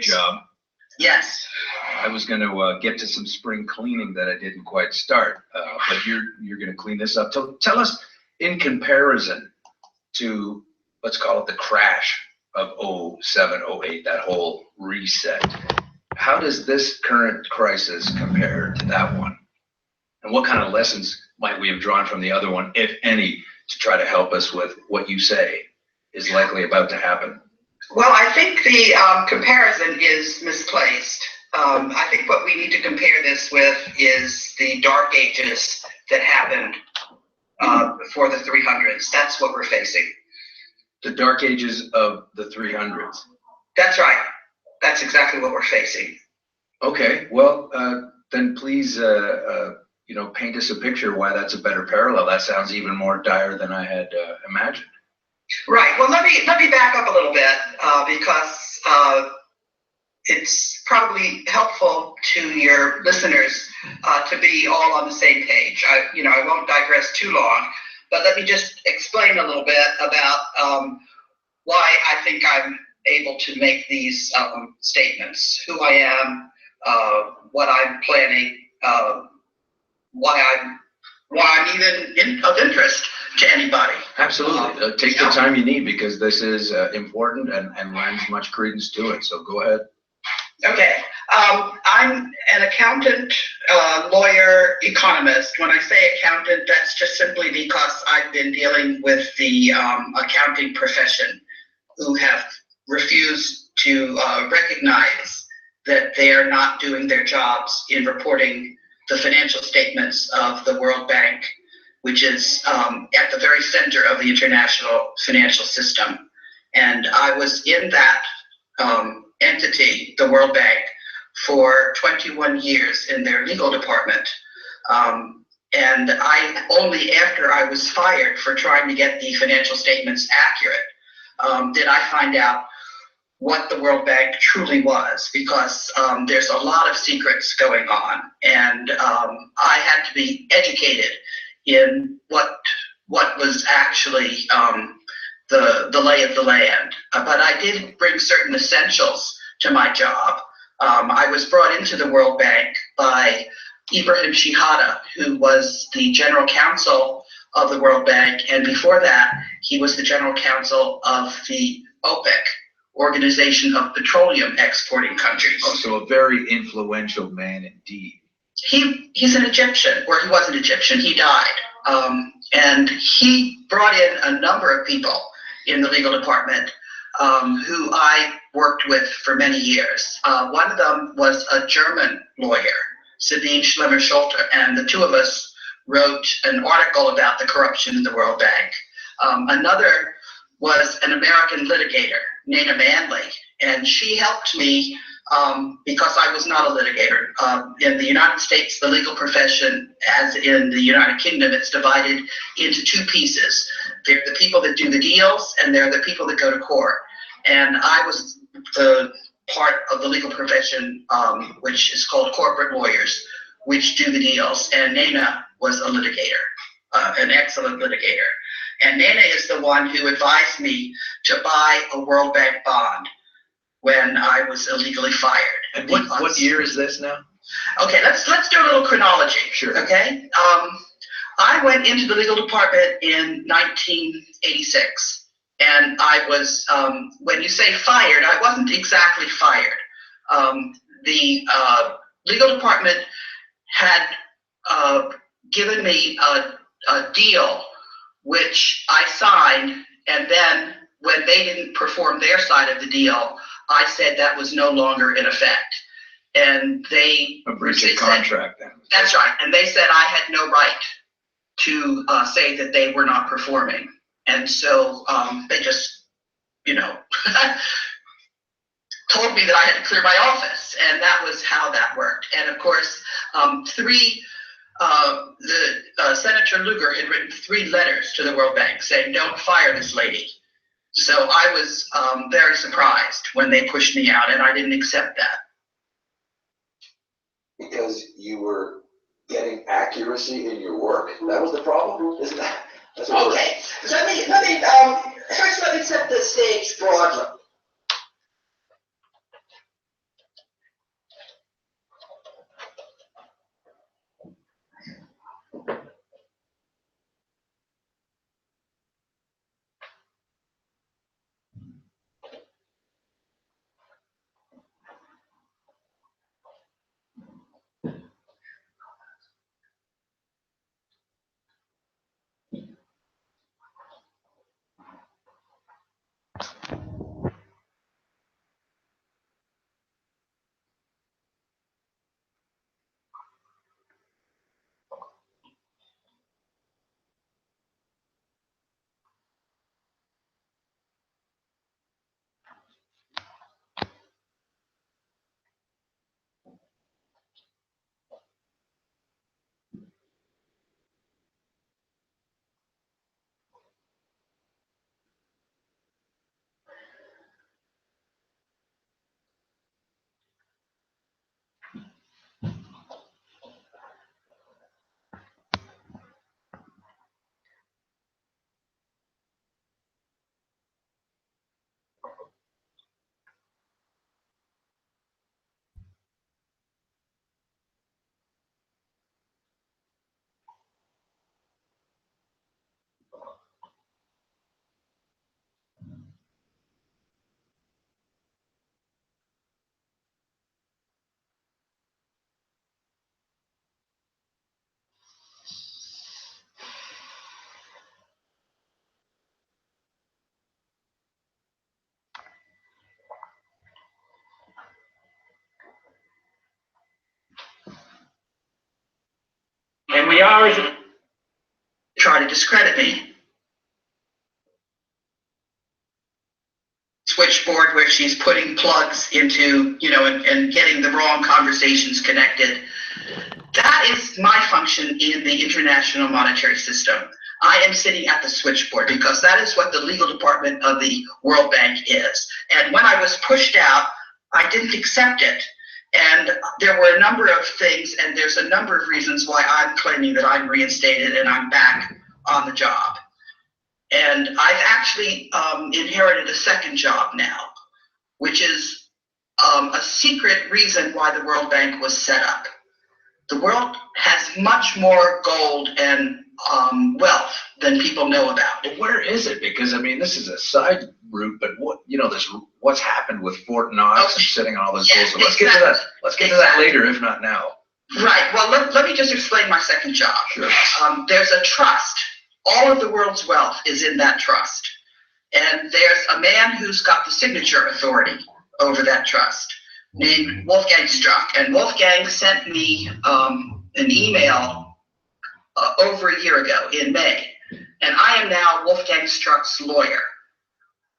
job. Yes. I was going to get to some spring cleaning that I didn't quite start, but you're going to clean this up. Tell us, in comparison to, let's call it the crash of 07, 08, that whole reset, how does this current crisis compare to that one? And what kind of lessons might we have drawn from the other one, if any, to try to help us with what you say is likely about to happen? Well, I think the comparison is misplaced. I think what we need to compare this with is the dark ages that happened before the 300s. That's what we're facing. The dark ages of the 300s. That's right. That's exactly what we're facing. Okay, well, then please, paint us a picture why that's a better parallel. That sounds even more dire than I had imagined. Right. Well, let me back up a little bit because it's probably helpful to your listeners to be all on the same page. I won't digress too long, but let me just explain a little bit about why I think I'm able to make these statements, who I am, what I'm planning, why I'm even of interest to anybody. Absolutely. Take the time you need, because this is important and lends much credence to it. So go ahead. Okay. I'm an accountant, lawyer, economist. When I say accountant, that's just simply because I've been dealing with the accounting profession, who have refused to recognize that they are not doing their jobs in reporting the financial statements of the World Bank, which is at the very center of the international financial system. And I was in that entity, the World Bank, for 21 years in their legal department. And I only after I was fired for trying to get the financial statements accurate did I find out what the World Bank truly was, because there's a lot of secrets going on, and I had to be educated in what was actually the lay of the land. But I did bring certain essentials to my job. I was brought into the World Bank by Ibrahim Shihada, who was the general counsel of the World Bank, and before that, he was the general counsel of the OPEC, Organization of Petroleum Exporting Countries. Oh, so a very influential man indeed. He's an Egyptian, or he was an Egyptian. He died. And he brought in a number of people in the legal department who I worked with for many years. One of them was a German lawyer, Sabine Schlemmer-Schulte, and the two of us wrote an article about the corruption in the World Bank. Another was an American litigator, Nana Manley, and she helped me because I was not a litigator. In the United States, the legal profession, as in the United Kingdom, it's divided into two pieces. There are the people that do the deals, and there are the people that go to court. And I was the part of the legal profession which is called corporate lawyers, which do the deals. And Nana was a litigator, an excellent litigator. And Nana is the one who advised me to buy a World Bank bond when I was illegally fired. And what year is this now? Okay, let's do a little chronology. Sure. Okay. I went into the legal department in 1986, and I was, when you say fired, I wasn't exactly fired. The legal department had given me a deal which I signed, and then when they didn't perform their side of the deal, I said that was no longer in effect. And they a breach of contract then. That's right. And they said I had no right to say that they were not performing. And so they just, told me that I had to clear my office, and that was how that worked. And of course, Senator Lugar had written 3 letters to the World Bank saying, "Don't fire this lady." So I was very surprised when they pushed me out, and I didn't accept that. Because you were getting accuracy in your work? That was the problem? Isn't that? That's what Okay. Let me first let me set the stage broadly. we always try to discredit me. Switchboard where she's putting plugs into, and getting the wrong conversations connected. That is my function in the international monetary system. I am sitting at the switchboard because that is what the legal department of the World Bank is. And when I was pushed out, I didn't accept it. And there were a number of things, and there's a number of reasons why I'm claiming that I'm reinstated and I'm back on the job. And I've actually inherited a second job now, which is a secret reason why the World Bank was set up. The world has much more gold and wealth than people know about. But where is it? Because this is a side route, but there's what's happened with Fort Knox and sitting on all those gold. So let's get to that. Let's get to that later, if not now. Right. Well, let me just explain my second job. Sure. There's a trust. All of the world's wealth is in that trust. And there's a man who's got the signature authority over that trust named Wolfgang Struck. And Wolfgang sent me an email over a year ago in May. And I am now Wolfgang Struck's lawyer.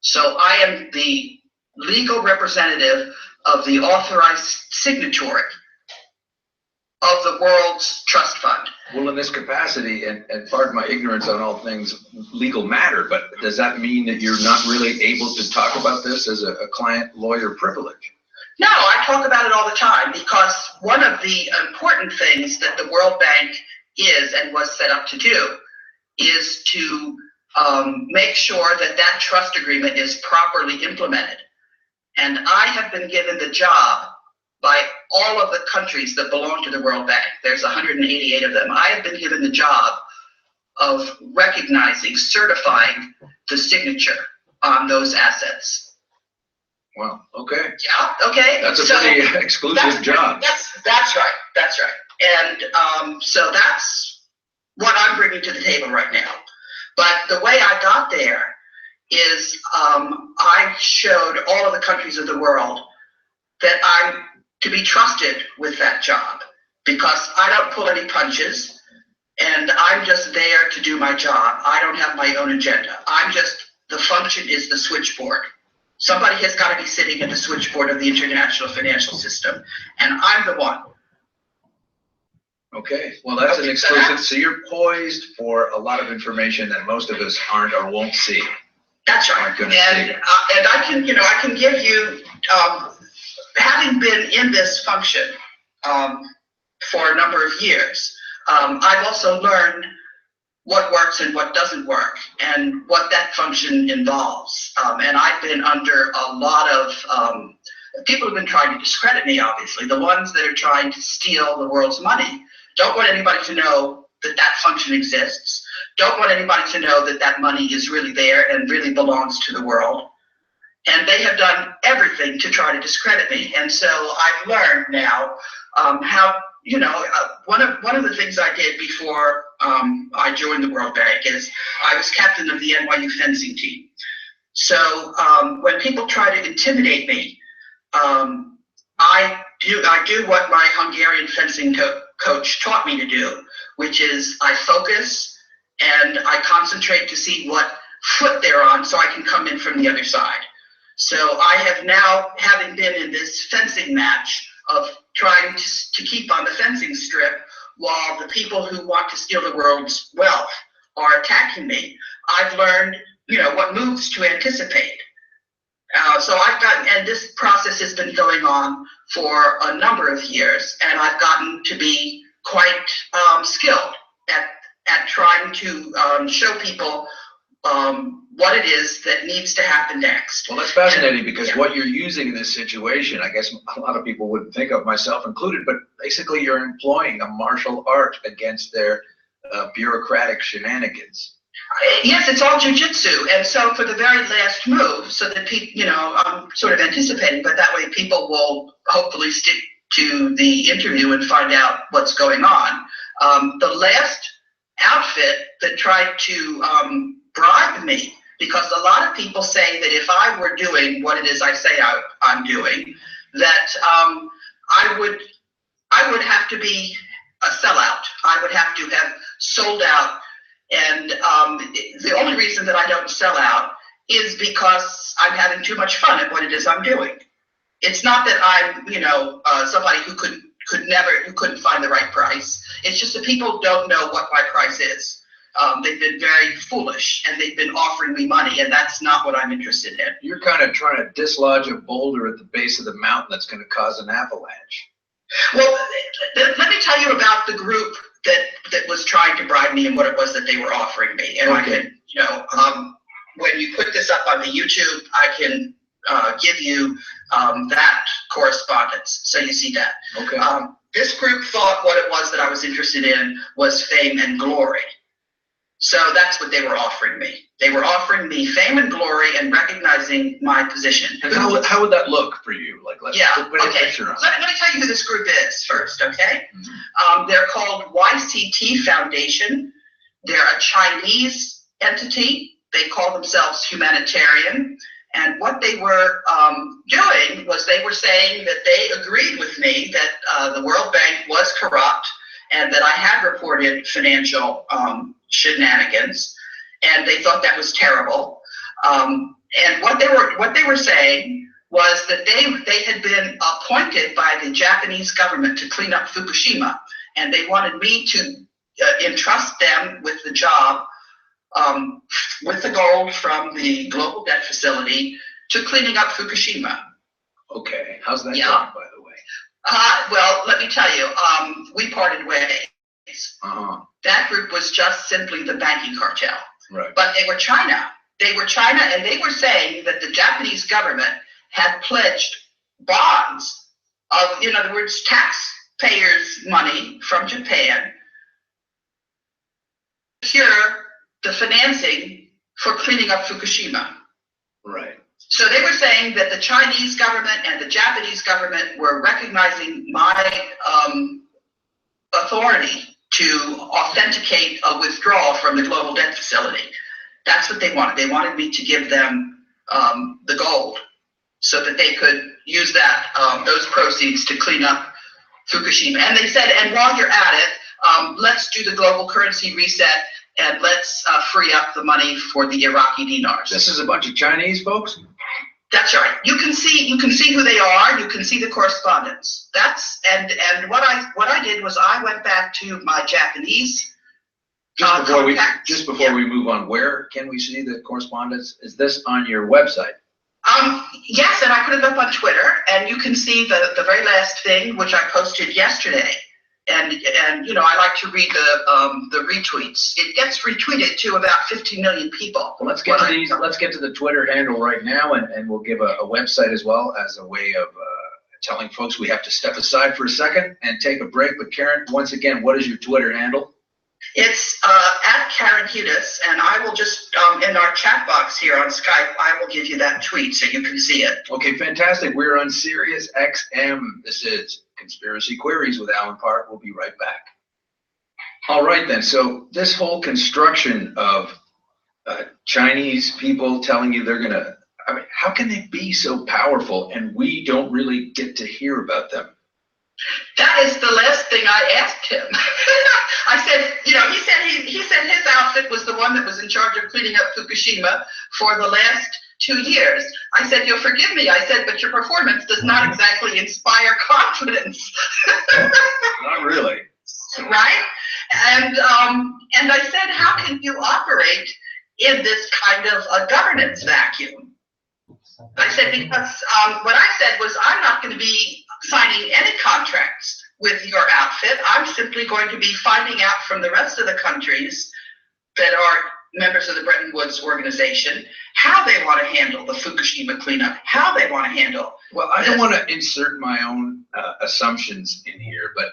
So I am the legal representative of the authorized signatory of the world's trust fund. Well, in this capacity, and pardon my ignorance on all things legal matter, but does that mean that you're not really able to talk about this as a client-lawyer privilege? No, I talk about it all the time because one of the important things that the World Bank is and was set up to do is to make sure that that trust agreement is properly implemented. And I have been given the job by all of the countries that belong to the World Bank. There's 188 of them. I have been given the job of recognizing, certifying the signature on those assets. Wow, okay. Yeah, okay. That's a pretty exclusive job. That's right, that's right. And so that's what I'm bringing to the table right now. But the way I got there is I showed all of the countries of the world that I'm to be trusted with that job because I don't pull any punches and I'm just there to do my job. I don't have my own agenda. The function is the switchboard. Somebody has got to be sitting at the switchboard of the international financial system, and I'm the one. Okay, well, that's an exclusive. So you're poised for a lot of information that most of us aren't or won't see. That's right. And I can give you, having been in this function for a number of years, I've also learned what works and what doesn't work and what that function involves. And I've been under a lot of, people have been trying to discredit me, obviously. The ones that are trying to steal the world's money don't want anybody to know that that function exists. Don't want anybody to know that that money is really there and really belongs to the world. And they have done everything to try to discredit me. And so I've learned now how, one of the things I did before I joined the World Bank is I was captain of the NYU fencing team. So when people try to intimidate me, I do what my Hungarian fencing coach taught me to do, which is I focus and I concentrate to see what foot they're on so I can come in from the other side. So I have now, having been in this fencing match of trying to keep on the fencing strip while the people who want to steal the world's wealth are attacking me, I've learned, what moves to anticipate. And this process has been going on for a number of years, and I've gotten to be quite skilled at trying to show people what it is that needs to happen next. Well, that's fascinating because what you're using in this situation, I guess a lot of people wouldn't think of, myself included, but basically you're employing a martial art against their bureaucratic shenanigans. Yes, it's all jujitsu, and so for the very last move, so that people, I'm sort of anticipating, but that way people will hopefully stick to the interview and find out what's going on. The last outfit that tried to bribe me, because a lot of people say that if I were doing what it is I say I'm doing, that I would have to be a sellout. I would have to have sold out. And the only reason that I don't sell out is because I'm having too much fun at what it is I'm doing. It's not that I'm, somebody who couldn't find the right price. It's just that people don't know what my price is. They've been very foolish, and they've been offering me money, and that's not what I'm interested in. You're kind of trying to dislodge a boulder at the base of the mountain that's going to cause an avalanche. Well, let me tell you about the group that was trying to bribe me and what it was that they were offering me. And Okay. I can, when you put this up on the YouTube, I can give you that correspondence, so you see that. Okay. This group thought what it was that I was interested in was fame and glory. So that's what they were offering me. They were offering me fame and glory and recognizing my position. And how would that look for you? Like, let's put a picture on it. Let me tell you who this group is first, okay? Mm-hmm. They're called YCT Foundation. They're a Chinese entity. They call themselves humanitarian. And what they were doing was they were saying that they agreed with me that the World Bank was corrupt and that I had reported financial shenanigans, and they thought that was terrible. And what they were saying was that they had been appointed by the Japanese government to clean up Fukushima, and they wanted me to entrust them with the job, with the gold from the global debt facility, to cleaning up Fukushima. Okay, how's that going, by the way? Well, let me tell you, we parted ways. That group was just simply the banking cartel. Right. But they were China. They were China, and they were saying that the Japanese government had pledged bonds of, in other words, taxpayers' money from Japan to secure the financing for cleaning up Fukushima. Right. So they were saying that the Chinese government and the Japanese government were recognizing my authority to authenticate a withdrawal from the global debt facility. That's what they wanted. They wanted me to give them the gold so that they could use that those proceeds to clean up Fukushima. And they said, and while you're at it, let's do the global currency reset and let's free up the money for the Iraqi dinars. This is a bunch of Chinese folks? That's right. You can see who they are. You can see the correspondence. And what I did was I went back to my Japanese Just before we move on, where can we see the correspondence? Is this on your website? Yes, and I put it up on Twitter, and you can see the very last thing, which I posted yesterday. And I like to read the retweets. It gets retweeted to about 50 million people. Well, let's get to these. Let's get to the Twitter handle right now, and we'll give a website as well as a way of telling folks we have to step aside for a second and take a break. But Karen, once again, what is your Twitter handle? It's at Karen Hudes, and I will just in our chat box here on Skype, I will give you that tweet so you can see it. Okay, fantastic. We're on Sirius XM. This is Conspiracy Queries with Alan Park. We'll be right back. All right, then. So this whole construction of Chinese people telling you they're going to, I mean, how can they be so powerful and we don't really get to hear about them? That is the last thing I asked him. I said, he said his outfit was the one that was in charge of cleaning up Fukushima for the last 2 years. I said, you'll forgive me. I said, but your performance does not exactly inspire confidence. Not really. Right? And I said, how can you operate in this kind of a governance vacuum? I said, because what I said was, I'm not going to be signing any contracts with your outfit. I'm simply going to be finding out from the rest of the countries that are members of the Bretton Woods organization how they want to handle the Fukushima cleanup, how they want to handle. Well, I don't want to insert my own assumptions in here, but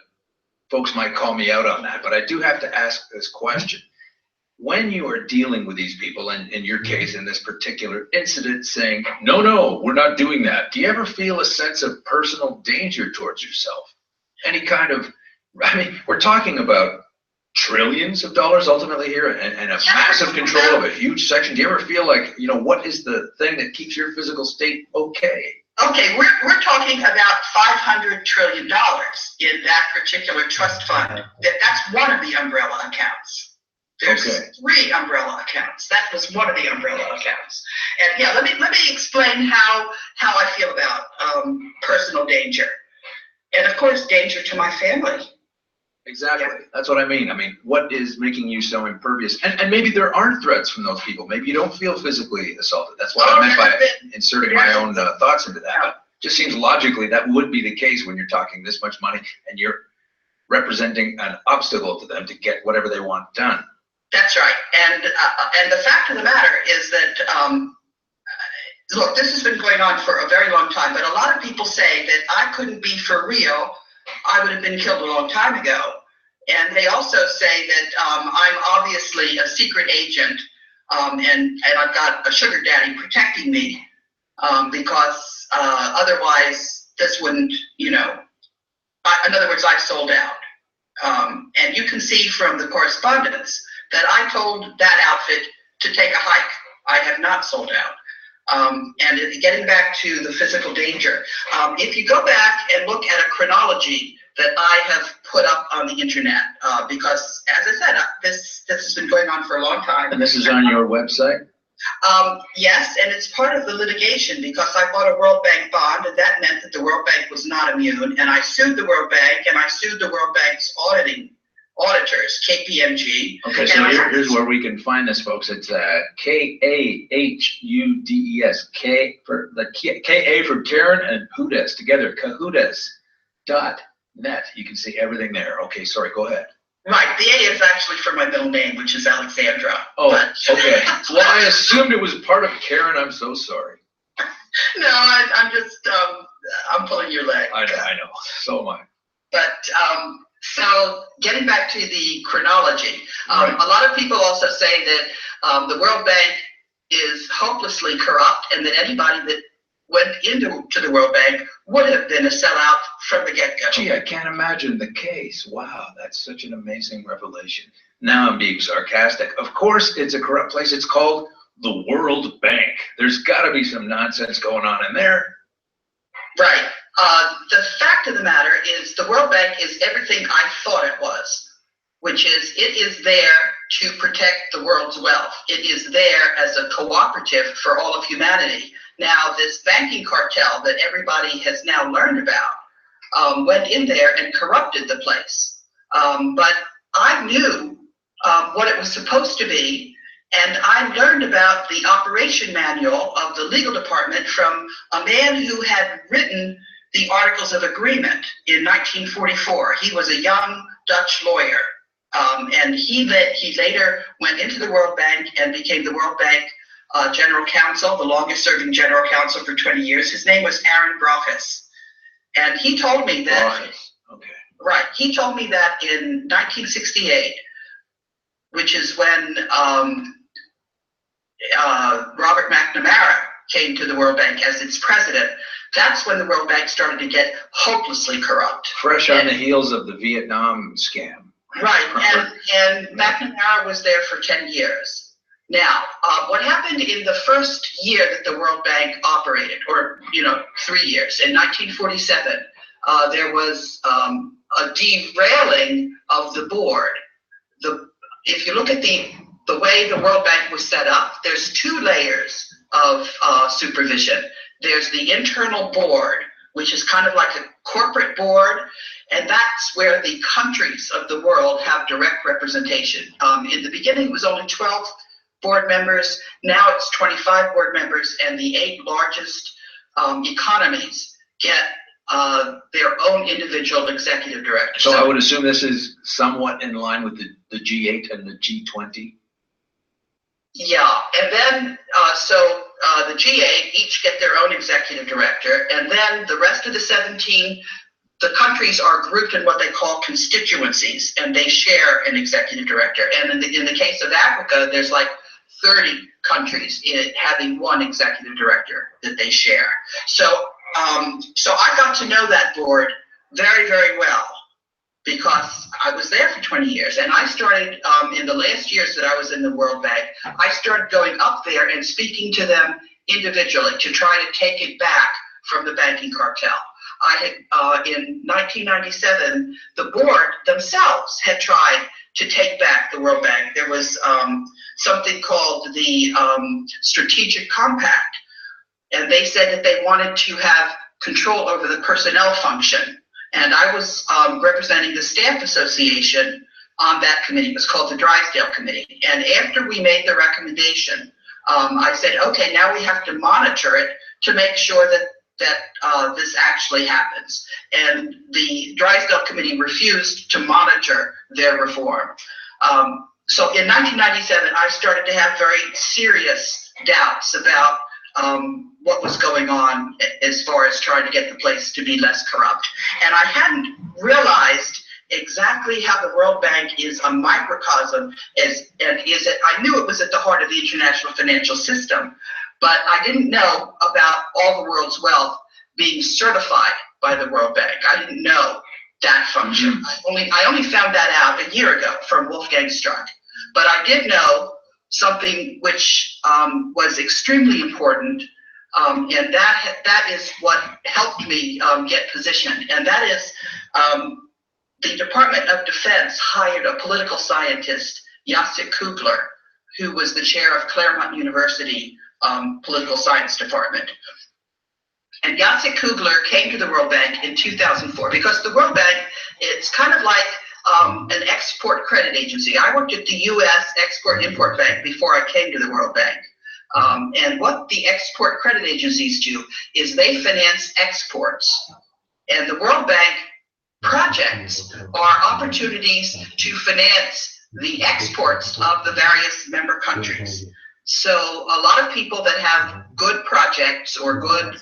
folks might call me out on that. But I do have to ask this question. When you are dealing with these people, and in your case, in this particular incident, saying, no, we're not doing that, do you ever feel a sense of personal danger towards yourself? Any kind of, I mean, we're talking about trillions of dollars ultimately here and a massive control of a huge section. Do you ever feel like, what is the thing that keeps your physical state okay? Okay, we're talking about $500 trillion in that particular trust fund. That's one of the umbrella accounts. There's three umbrella accounts. That was one of the umbrella accounts. And yeah, let me explain how I feel about personal danger, and of course, danger to my family. Exactly. Yeah. That's what I mean. I mean, what is making you so impervious? And maybe there aren't threats from those people. Maybe you don't feel physically assaulted. That's what I meant by inserting my own thoughts into that. But it just seems logically that would be the case when you're talking this much money and you're representing an obstacle to them to get whatever they want done. That's right. And the fact of the matter is that, look, this has been going on for a very long time, but a lot of people say that I couldn't be for real. I would have been killed a long time ago. And they also say that I'm obviously a secret agent, and I've got a sugar daddy protecting me, because otherwise this wouldn't, in other words, I sold out. And you can see from the correspondence that I told that outfit to take a hike. I have not sold out. And getting back to the physical danger, if you go back and look at a chronology that I have put up on the internet, because as I said, this has been going on for a long time. And this is on your website? Yes, and it's part of the litigation because I bought a World Bank bond, and that meant that the World Bank was not immune. And I sued the World Bank, and I sued the World Bank's auditors, KPMG. Okay, so here's where we can find this, folks. It's KAHUDES, K for the KA for Karen and Hudes together, kahudes.net. You can see everything there. Okay, sorry, go ahead. Right, the A is actually for my middle name, which is Alexandra. Oh, okay. Well, I assumed it was part of Karen. I'm so sorry. No, I'm just, I'm pulling your leg. I know, so am I. But, so getting back to the chronology, Right. A lot of people also say that the World Bank is hopelessly corrupt and that anybody that went into the World Bank would have been a sellout from the get-go. Gee, I can't imagine the case. Wow, that's such an amazing revelation. Now I'm being sarcastic. Of course, it's a corrupt place. It's called the World Bank. There's got to be some nonsense going on in there. Right. The fact of the matter is the World Bank is everything I thought it was, which is it is there to protect the world's wealth. It is there as a cooperative for all of humanity. Now, this banking cartel that everybody has now learned about went in there and corrupted the place. But I knew what it was supposed to be, and I learned about the operation manual of the legal department from a man who had written the Articles of Agreement in 1944. He was a young Dutch lawyer, and he later went into the World Bank and became the World Bank General Counsel, the longest serving General Counsel for 20 years. His name was Aaron Brochus. And he told me that, okay. Right, he told me that in 1968, which is when Robert McNamara came to the World Bank as its president, that's when the World Bank started to get hopelessly corrupt. Fresh on the heels of the Vietnam scam. Right, and McNamara was there for 10 years. Now, what happened in the first year that the World Bank operated, or 3 years, in 1947, there was a derailing of the board. If you look at the way the World Bank was set up, there's two layers of supervision. There's the internal board, which is kind of like a corporate board, and that's where the countries of the world have direct representation. In the beginning, it was only 12 board members. Now it's 25 board members, and the 8 largest economies get their own individial executive directors. So I would assume this is somewhat in line with the G8 and the G20? Yeah, and then the G8 each get their own executive director, and then the rest of the 17, the countries are grouped in what they call constituencies, and they share an executive director. And in the case of Africa, there's like 30 countries having one executive director that they share. So I got to know that board very, very well because I was there for 20 years. And I started, in the last years that I was in the World Bank, I started going up there and speaking to them individually to try to take it back from the banking cartel. I had, in 1997, the board themselves had tried to take back the World Bank. There was something called the Strategic Compact, and they said that they wanted to have control over the personnel function. And I was representing the staff association on that committee. It was called the Drysdale Committee. And after we made the recommendation, I said, okay, now we have to monitor it to make sure that this actually happens. And the Drysdale Committee refused to monitor their reform. So in 1997, I started to have very serious doubts about what was going on as far as trying to get the place to be less corrupt. And I hadn't realized exactly how the World Bank is a microcosm, I knew it was at the heart of the international financial system, but I didn't know about all the world's wealth being certified by the World Bank. I didn't know that function. I only found that out a year ago from Wolfgang Struck. But I did know something which was extremely important, and that is what helped me get positioned, and that is the Department of Defense hired a political scientist, Jacek Kugler, who was the chair of Claremont University Political Science Department. And Jacek Kugler came to the World Bank in 2004 because the World Bank, it's kind of like an export credit agency. I worked at the U.S. Export-Import Bank before I came to the World Bank. And what the export credit agencies do is they finance exports. And the World Bank projects are opportunities to finance the exports of the various member countries. So a lot of people that have good projects or good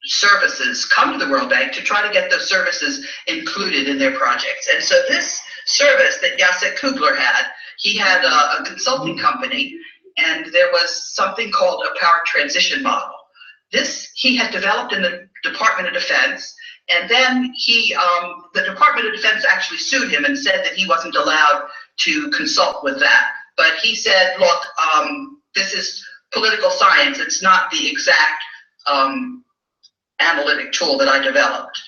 services come to the World Bank to try to get those services included in their projects. And so this service that Jacek Kugler had, he had a consulting company, and there was something called a power transition model. This he had developed in the Department of Defense, and then the Department of Defense actually sued him and said that he wasn't allowed to consult with that. But he said, look, this is political science. It's not the exact analytic tool that I developed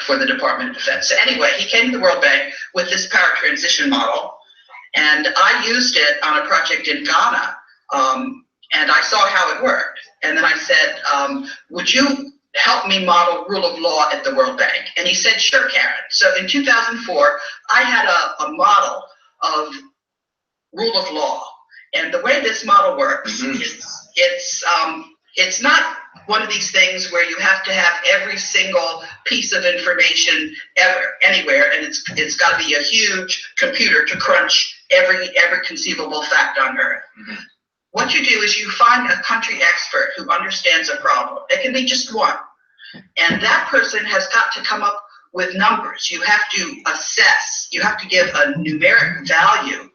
for the Department of Defense. So anyway, he came to the World Bank with this power transition model, and I used it on a project in Ghana, and I saw how it worked. And then I said, would you help me model rule of law at the World Bank? And he said, sure, Karen. So in 2004, I had a model of rule of law. And the way this model works is it's not one of these things where you have to have every single piece of information anywhere, and it's got to be a huge computer to crunch every conceivable fact on earth. What you do is you find a country expert who understands a problem. It can be just one. And that person has got to come up with numbers. You have to assess. You have to give a numeric value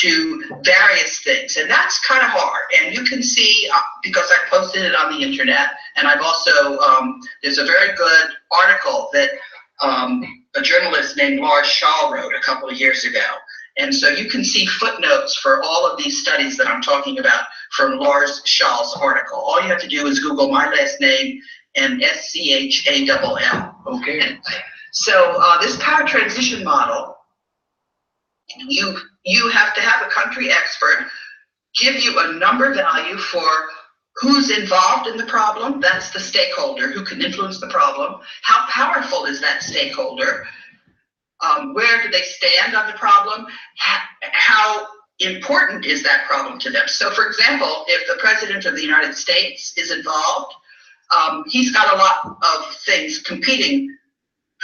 to various things. And that's kind of hard. And you can see, because I posted it on the internet, and I've also, there's a very good article that a journalist named Lars Shaw wrote a couple of years ago. And so you can see footnotes for all of these studies that I'm talking about from Lars Shaw's article. All you have to do is Google my last name and SCHALL. Okay. Anyway, so this power transition model, you have to have a country expert give you a number value for who's involved in the problem. That's the stakeholder who can influence the problem. How powerful is that stakeholder? Where do they stand on the problem? How important is that problem to them? So, for example, if the President of the United States is involved, he's got a lot of things competing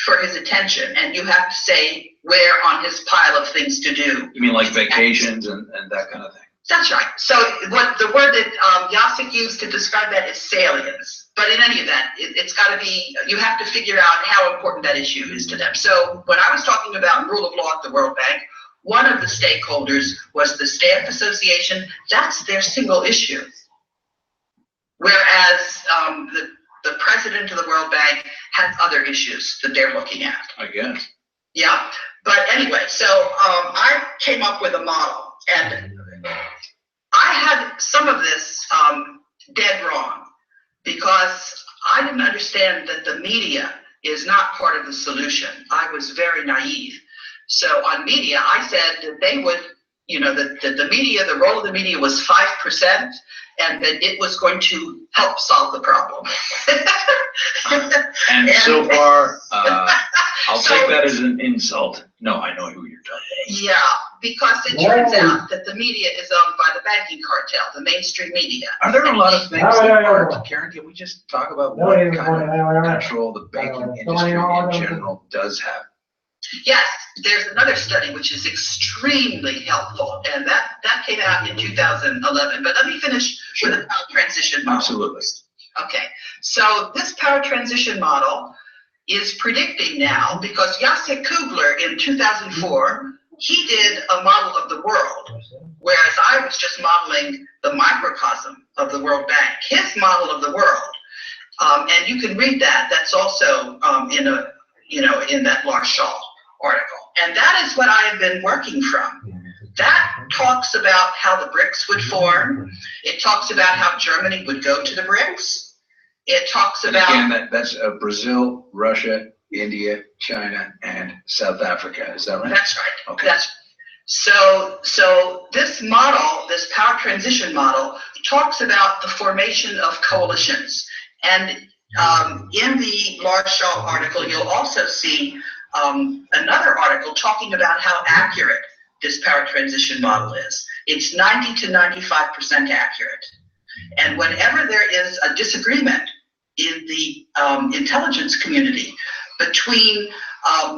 for his attention, and you have to say where on his pile of things to do. You mean like vacations and that kind of thing? That's right. So what the word that Jacek used to describe that is salience. But in any event, it's got to be, you have to figure out how important that issue is to them. So when I was talking about rule of law at the World Bank, one of the stakeholders was the Staff Association. That's their single issue. Whereas the president of the World Bank has other issues that they're looking at. I guess. Yeah. But anyway, so I came up with a model, and I had some of this dead wrong. because I didn't understand that the media is not part of the solution. I was very naive. So on media, I said that they would, that the media, the role of the media was 5%, and that it was going to help solve the problem. And so far, I'll take that as an insult. No, I know who you're talking Yeah, because it turns out that the media is owned by the banking cartel, the mainstream media. about. Are there a lot of things that are, Karen, can we just talk about what kind of control the banking industry in general does have? Yes, there's another study which is extremely helpful, and that came out in 2011. But let me finish with the power transition model. Absolutely. Okay, so this power transition model is predicting now, because Jacek Kubler in 2004, he did a model of the world, whereas I was just modeling the microcosm of the World Bank. His model of the world, and you can read that. That's also in that Lars Shaw article, and that is what I have been working from. That talks about how the BRICS would form. It talks about how Germany would go to the BRICS. It talks And about again, that's Brazil, Russia, India, China, and South Africa. Is that right? That's right. Okay. So this model, this power transition model, talks about the formation of coalitions. And in the Lars Shaw article, you'll also see another article talking about how accurate this power transition model is. It's 90 to 95% accurate. And whenever there is a disagreement in the intelligence community between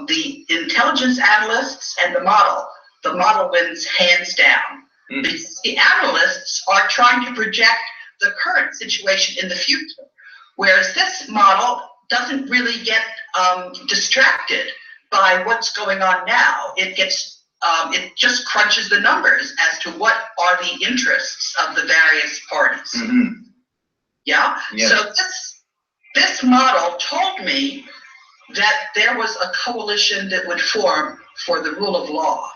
the intelligence analysts and the model wins hands down. Because the analysts are trying to project the current situation in the future, whereas this model doesn't really get distracted by what's going on now. It just crunches the numbers as to what are the interests of the various parties. Mm-hmm. Yeah? Yes. So this model told me that there was a coalition that would form for the rule of law.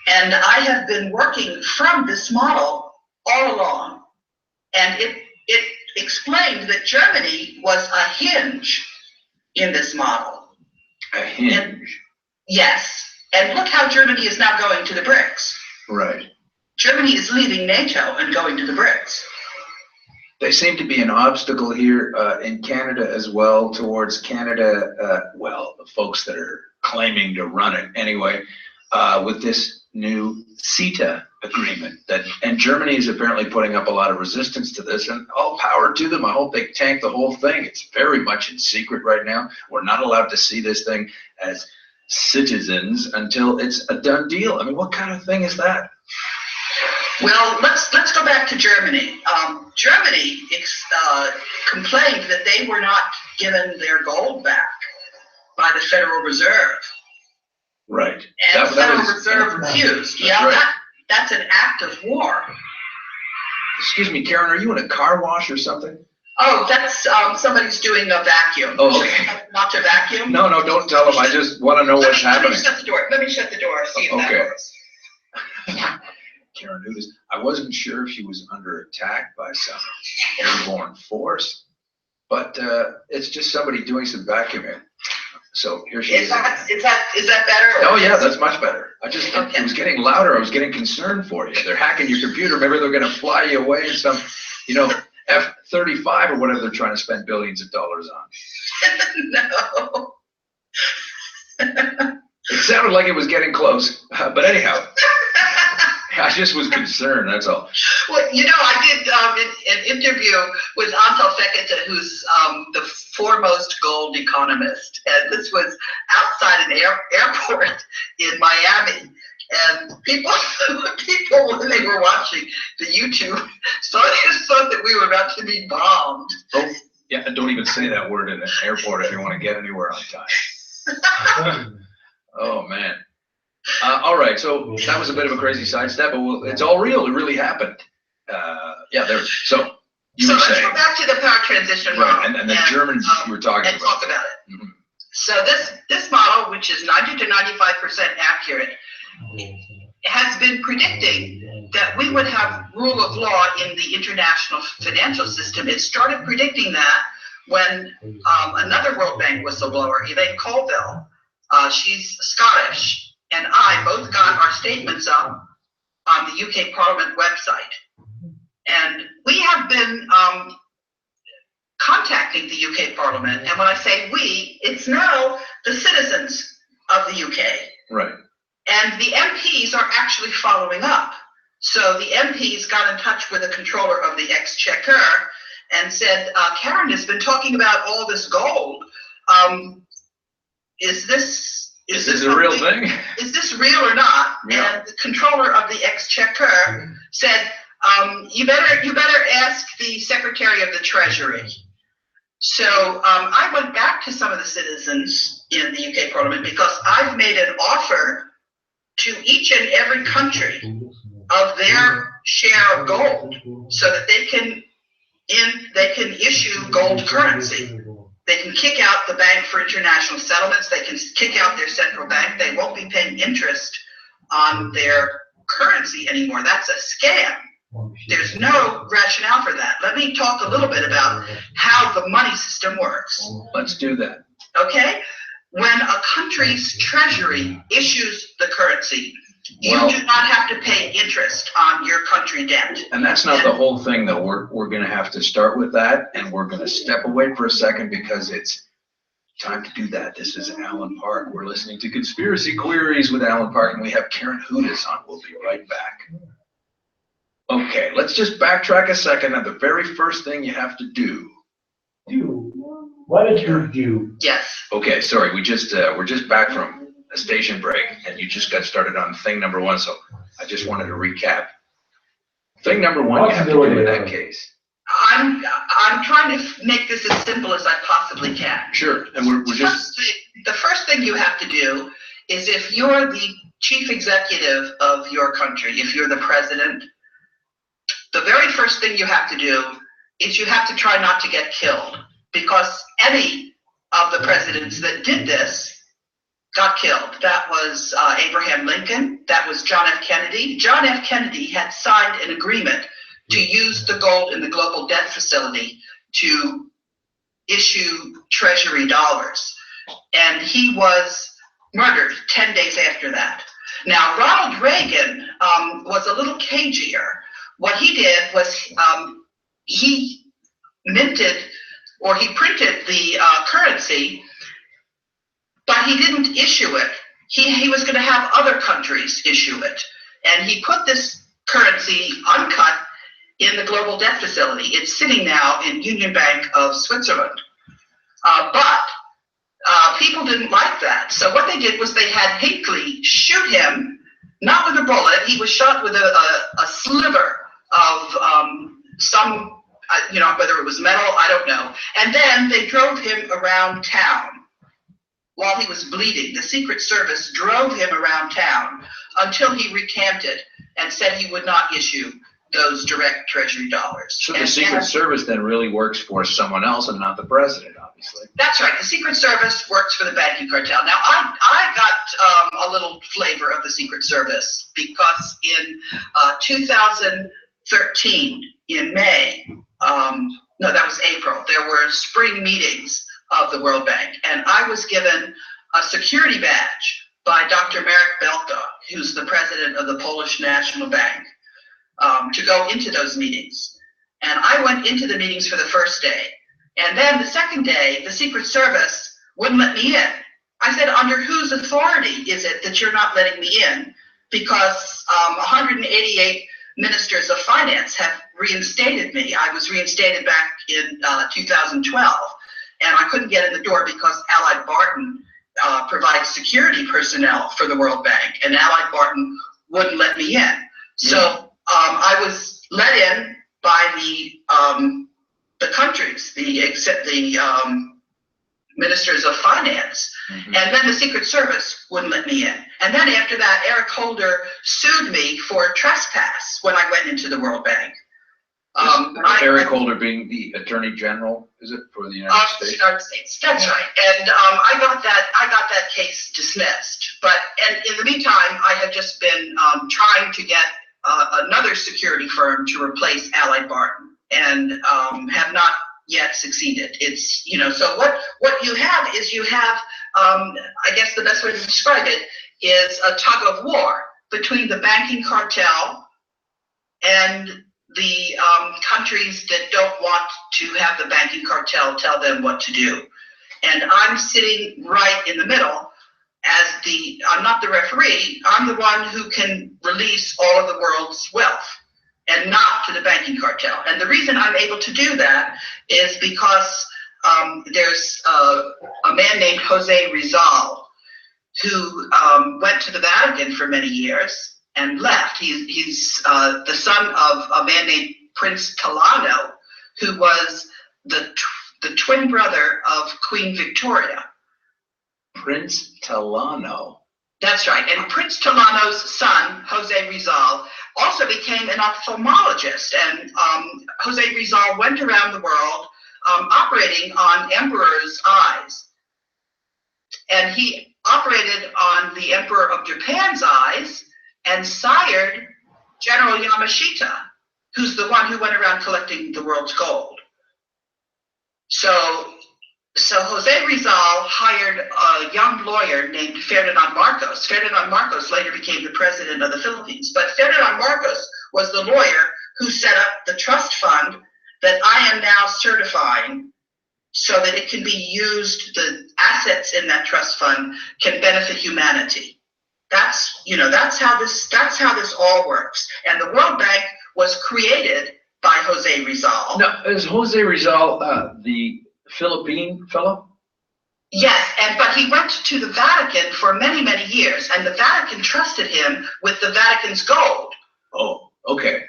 And I have been working from this model all along. And it explained that Germany was a hinge in this model. A hinge. Yes. And look how Germany is now going to the BRICS. Right. Germany is leaving NATO and going to the BRICS. They seem to be an obstacle here in Canada as well, towards Canada, the folks that are claiming to run it anyway, with this new CETA agreement. And Germany is apparently putting up a lot of resistance to this, and all power to them. I hope they tank the whole thing. It's very much in secret right now. We're not allowed to see this thing as citizens until it's a done deal. I mean, what kind of thing is that? Well, let's go back to Germany. Germany complained that they were not given their gold back by the Federal Reserve. Right. And the Federal Reserve refused. Yeah, right. That's an act of war. Excuse me, Karen, are you in a car wash or something? Oh, that's somebody's doing a vacuum. Oh, okay. Not to vacuum? No, don't tell them. I just want to know what's happening. Let me shut the door. See if that works. Karen Hudes, I wasn't sure if she was under attack by some airborne force, but it's just somebody doing some vacuuming. So here she is. Is that better? Oh yeah, that's much better. It was getting louder. I was getting concerned for you. They're hacking your computer. Maybe they're going to fly you away in some, F-35 or whatever they're trying to spend billions of dollars on. No. It sounded like it was getting close, but anyhow. I just was concerned, that's all. Well, I did an interview with Antal Fekete, who's the foremost gold economist. And this was outside an airport in Miami. And people, when they were watching the YouTube, thought that we were about to be bombed. Oh, yeah, and don't even say that word in an airport if you want to get anywhere on time. Oh, man. All right, so that was a bit of a crazy sidestep, but it's all real. It really happened. So you were saying. Let's go back to the power transition model. Right, and the Germans you were talking about. And talk about it. Mm-hmm. So this model, which is 90 to 95% accurate, has been predicting that we would have rule of law in the international financial system. It started predicting that when another World Bank whistleblower, Elaine Colville, she's Scottish, and I both got our statements up on the UK Parliament website. And we have been contacting the UK Parliament, and when I say we, it's now the citizens of the UK. Right. And the MPs are actually following up. So the MPs got in touch with the controller of the Exchequer and said, Karen has been talking about all this gold. Is this a real thing? Is this real or not? Yeah. And the controller of the Exchequer said, you better ask the Secretary of the Treasury. So I went back to some of the citizens in the UK Parliament because I've made an offer to each and every country of their share of gold so that they can issue gold currency. They can kick out the Bank for International Settlements. They can kick out their central bank. They won't be paying interest on their currency anymore. That's a scam. There's no rationale for that. Let me talk a little bit about how the money system works. Let's do that. Okay? When a country's treasury issues the currency, you do not have to pay interest on your country debt. And that's not the whole thing, though. We're going to have to start with that, and we're going to step away for a second because it's time to do that. This is Alan Park. We're listening to Conspiracy Queries with Alan Park, and we have Karen Hudes on. We'll be right back. Okay, let's just backtrack a second. And the very first thing you have to do. What did you do? Yes. Okay, sorry. We're just back from a station break, and you just got started on thing number one. So I just wanted to recap. Thing number one you have to do in that case. I'm trying to make this as simple as I possibly can. Sure, and we're just. The first thing you have to do is, if you're the chief executive of your country, if you're the president, the very first thing you have to do is you have to try not to get killed, because any of the presidents that did this got killed. That was Abraham Lincoln. That was John F. Kennedy. John F. Kennedy had signed an agreement to use the gold in the global debt facility to issue treasury dollars. And he was murdered 10 days after that. Now, Ronald Reagan was a little cagier. What he did was he minted, or he printed the currency, but he didn't issue it. He was going to have other countries issue it. And he put this currency uncut in the global debt facility. It's sitting now in Union Bank of Switzerland. But people didn't like that. So what they did was they had Hinckley shoot him, not with a bullet. He was shot with a sliver of some, whether it was metal, I don't know. And then they drove him around town while he was bleeding. The Secret Service drove him around town until he recanted and said he would not issue those direct treasury dollars. So the Secret Service then really works for someone else and not the president, obviously. That's right. The Secret Service works for the banking cartel. Now, I got a little flavor of the Secret Service because in 2013, in May, no, that was April, there were spring meetings of the World Bank, and I was given a security badge by Dr. Marek Belka, who's the president of the Polish National Bank, to go into those meetings. And I went into the meetings for the first day. And then the second day, the Secret Service wouldn't let me in. I said, under whose authority is it that you're not letting me in? Because 188 ministers of finance have reinstated me. I was reinstated back in 2012. And I couldn't get in the door because Allied Barton provides security personnel for the World Bank. And Allied Barton wouldn't let me in. So I was let in by the countries, the ministers of finance, and then the Secret Service wouldn't let me in. And then after that, Eric Holder sued me for trespass when I went into the World Bank. Eric Holder being the Attorney General, is it, for the United States? The United States. That's right. And I got that case dismissed. But in the meantime, I had just been trying to get another security firm to replace Allied Barton, and have not yet succeeded. It's, so what you have is I guess the best way to describe it is a tug of war between the banking cartel and the countries that don't want to have the banking cartel tell them what to do. And I'm sitting right in the middle I'm not the referee, I'm the one who can release all of the world's wealth and not to the banking cartel. And the reason I'm able to do that is because there's a man named Jose Rizal who went to the Vatican for many years and left. He's the son of a man named Prince Talano, who was the twin brother of Queen Victoria. Prince Talano. That's right. And Prince Talano's son, Jose Rizal, also became an ophthalmologist. And Jose Rizal went around the world operating on emperors' eyes. And he operated on the Emperor of Japan's eyes and sired General Yamashita, who's the one who went around collecting the world's gold. So Jose Rizal hired a young lawyer named Ferdinand Marcos. Ferdinand Marcos later became the president of the Philippines. But Ferdinand Marcos was the lawyer who set up the trust fund that I am now certifying so that it can be used, the assets in that trust fund can benefit humanity. That's how this all works. And the World Bank was created by Jose Rizal. Now, is Jose Rizal the Philippine fellow? Yes, but he went to the Vatican for many, many years, and the Vatican trusted him with the Vatican's gold. Oh, okay.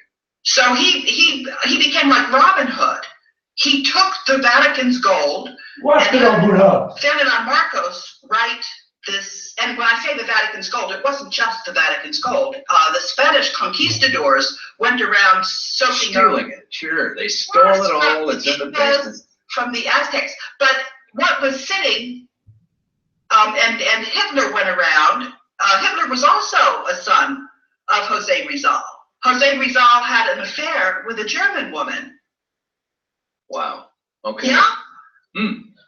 So he became like Robin Hood. He took the Vatican's gold. Ferdinand Marcos write this, and when I say the Vatican's gold, it wasn't just the Vatican's gold. The Spanish conquistadors went around stealing it. Sure, they stole it all. It's in the basement. From the Aztecs. But what was sitting, and Hitler went around, Hitler was also a son of Jose Rizal. Jose Rizal had an affair with a German woman. Wow. Okay. Yeah?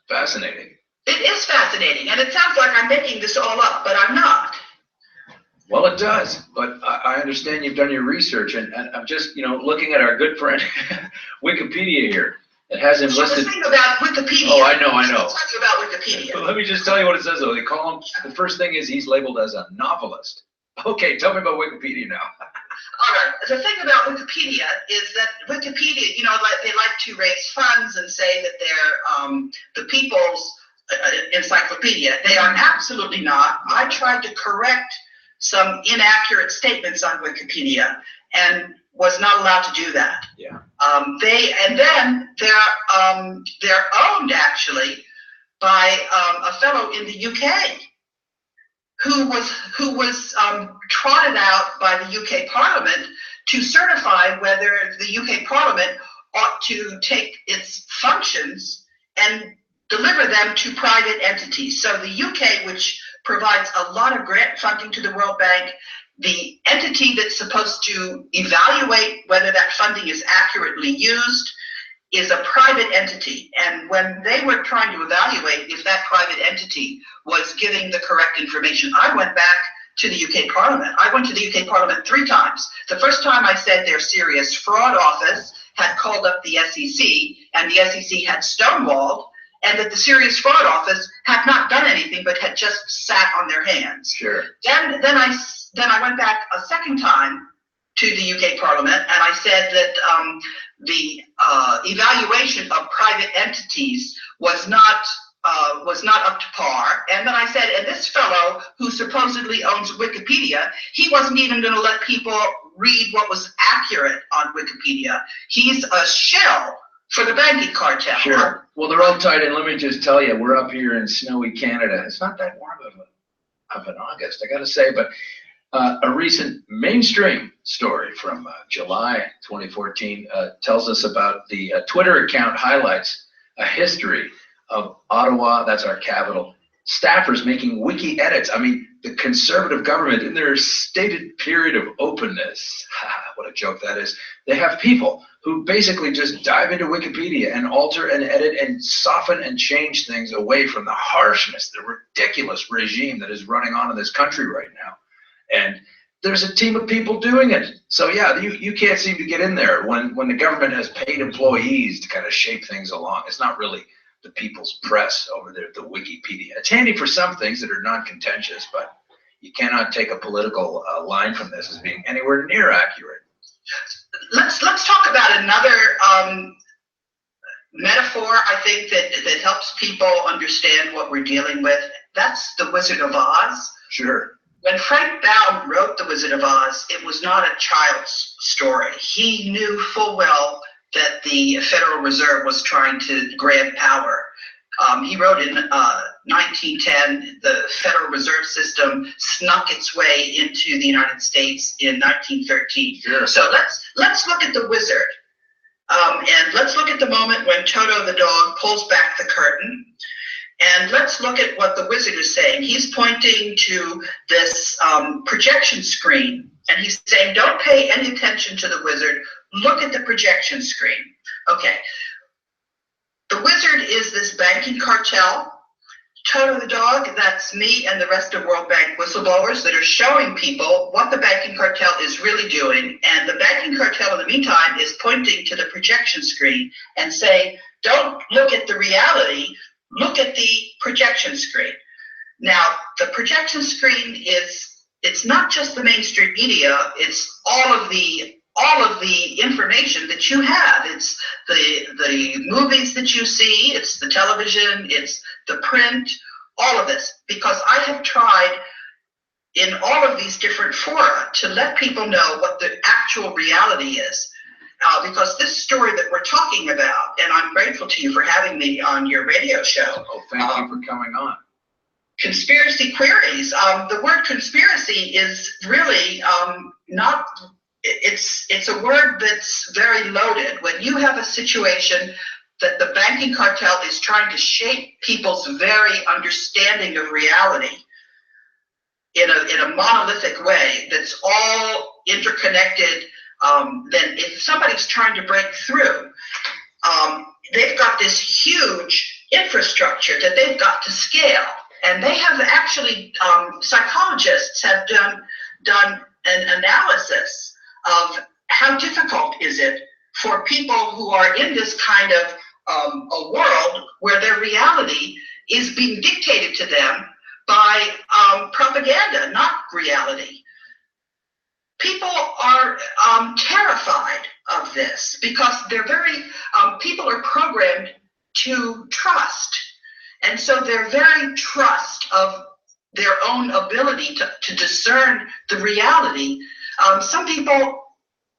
Fascinating. It is fascinating, and it sounds like I'm making this all up, but I'm not. Well, it does, but I understand you've done your research, and I'm just, looking at our good friend Wikipedia here. It has him listed. The thing about Wikipedia. Oh, I know. I'll tell you about Wikipedia. Let me just tell you what it says, though. They call him, the first thing is he's labeled as a novelist. Okay, tell me about Wikipedia now. All right. The thing about Wikipedia is that Wikipedia, they like to raise funds and say that they're the people's encyclopedia. They are absolutely not. I tried to correct some inaccurate statements on Wikipedia and was not allowed to do that. Yeah. They're owned actually by a fellow in the UK who was trotted out by the UK Parliament to certify whether the UK Parliament ought to take its functions and deliver them to private entities. So the UK, which provides a lot of grant funding to the World Bank, the entity that's supposed to evaluate whether that funding is accurately used is a private entity. And when they were trying to evaluate if that private entity was giving the correct information, I went back to the UK Parliament. I went to the UK Parliament 3 times. The first time I said their serious fraud office had called up the SEC and the SEC had stonewalled, and that the Serious Fraud Office had not done anything but had just sat on their hands. Sure. Then I went back a second time to the UK Parliament, and I said that the evaluation of private entities was not up to par. And then I said, and this fellow who supposedly owns Wikipedia, he wasn't even going to let people read what was accurate on Wikipedia. He's a shill for the banking cartel. Sure. Well, they're all tied in. Let me just tell you, we're up here in snowy Canada. It's not that warm of an August, I got to say, but a recent mainstream story from July 2014 tells us about the Twitter account highlights a history of Ottawa, that's our capital, staffers making wiki edits. I mean, the conservative government, in their stated period of openness, what a joke that is, they have people who basically just dive into Wikipedia and alter and edit and soften and change things away from the harshness, the ridiculous regime that is running on in this country right now. And there's a team of people doing it. So yeah, you can't seem to get in there when the government has paid employees to kind of shape things along. It's not really the people's press over there at the Wikipedia. It's handy for some things that are non-contentious, but you cannot take a political line from this as being anywhere near accurate. Let's talk about another metaphor, I think, that helps people understand what we're dealing with. That's the Wizard of Oz. Sure. When Frank Baum wrote The Wizard of Oz, it was not a child's story. He knew full well that the Federal Reserve was trying to grab power. He wrote in 1910, the Federal Reserve System snuck its way into the United States in 1913. Sure. So let's look at the wizard. And let's look at the moment when Toto the dog pulls back the curtain. And let's look at what the wizard is saying. He's pointing to this projection screen, and he's saying, don't pay any attention to the wizard. Look at the projection screen. Okay. The wizard is this banking cartel. Toto the dog, that's me and the rest of World Bank whistleblowers that are showing people what the banking cartel is really doing. And the banking cartel, in the meantime, is pointing to the projection screen and saying, don't look at the reality, look at the projection screen. Now, the projection screen it's not just the mainstream media, it's all of the information that you have. It's the movies that you see, it's the television, it's the print, all of this. Because I have tried in all of these different fora to let people know what the actual reality is. Because this story that we're talking about, and I'm grateful to you for having me on your radio show. Oh, thank you for coming on. Conspiracy queries. The word conspiracy is really not, it's a word that's very loaded. When you have a situation that the banking cartel is trying to shape people's very understanding of reality in a monolithic way that's all interconnected, then if somebody's trying to break through, they've got this huge infrastructure that they've got to scale. And they have actually, psychologists have done an analysis of how difficult is it for people who are in this kind of a world where their reality is being dictated to them by propaganda, not reality. People are terrified of this because they're very, people are programmed to trust. And so their very trust of their own ability to discern the reality, some people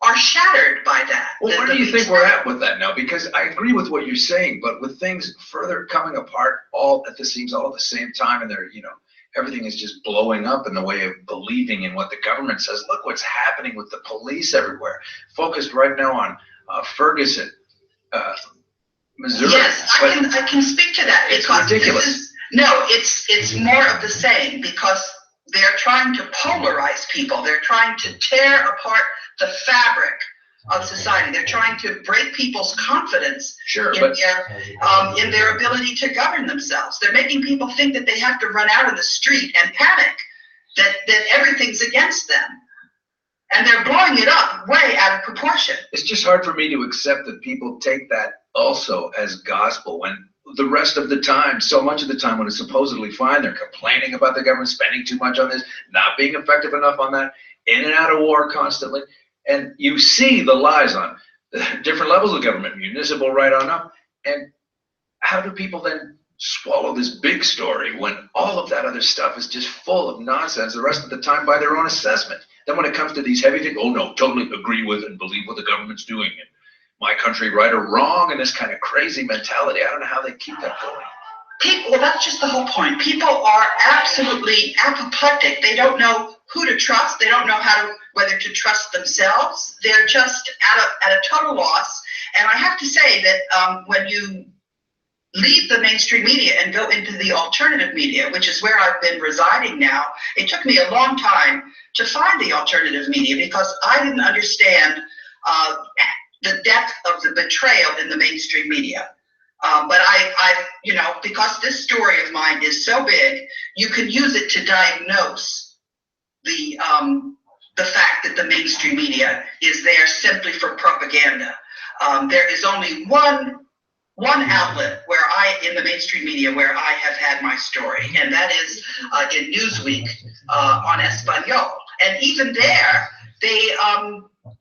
are shattered by that. Well, where do you think we're at with that now? Because I agree with what you're saying, but with things further coming apart all at the seams all at the same time, and they're, everything is just blowing up in the way of believing in what the government says. Look what's happening with the police everywhere. Focused right now on Ferguson, Missouri. Yes, I can speak to that. It's ridiculous. It's more of the same, because they're trying to polarize people. They're trying to tear apart the fabric of society. They're trying to break people's confidence in their ability to govern themselves. They're making people think that they have to run out of the street and panic, that everything's against them. And they're blowing it up way out of proportion. It's just hard for me to accept that people take that also as gospel when the rest of the time, so much of the time when it's supposedly fine, they're complaining about the government spending too much on this, not being effective enough on that, in and out of war constantly. And you see the lies on the different levels of government, municipal right on up. And how do people then swallow this big story when all of that other stuff is just full of nonsense the rest of the time by their own assessment? Then when it comes to these heavy things, oh no, totally agree with and believe what the government's doing, and my country right or wrong, and this kind of crazy mentality. I don't know how they keep that going. Well, that's just the whole point. People are absolutely apoplectic. They don't know who to trust. They don't know whether to trust themselves. They're just at a total loss. And I have to say that when you leave the mainstream media and go into the alternative media, which is where I've been residing now. It took me a long time to find the alternative media because I didn't understand the depth of the betrayal in the mainstream media. But because this story of mine is so big, you can use it to diagnose the fact that the mainstream media is there simply for propaganda. There is only one outlet in the mainstream media where I have had my story, and that is in Newsweek on Espanol. And even there,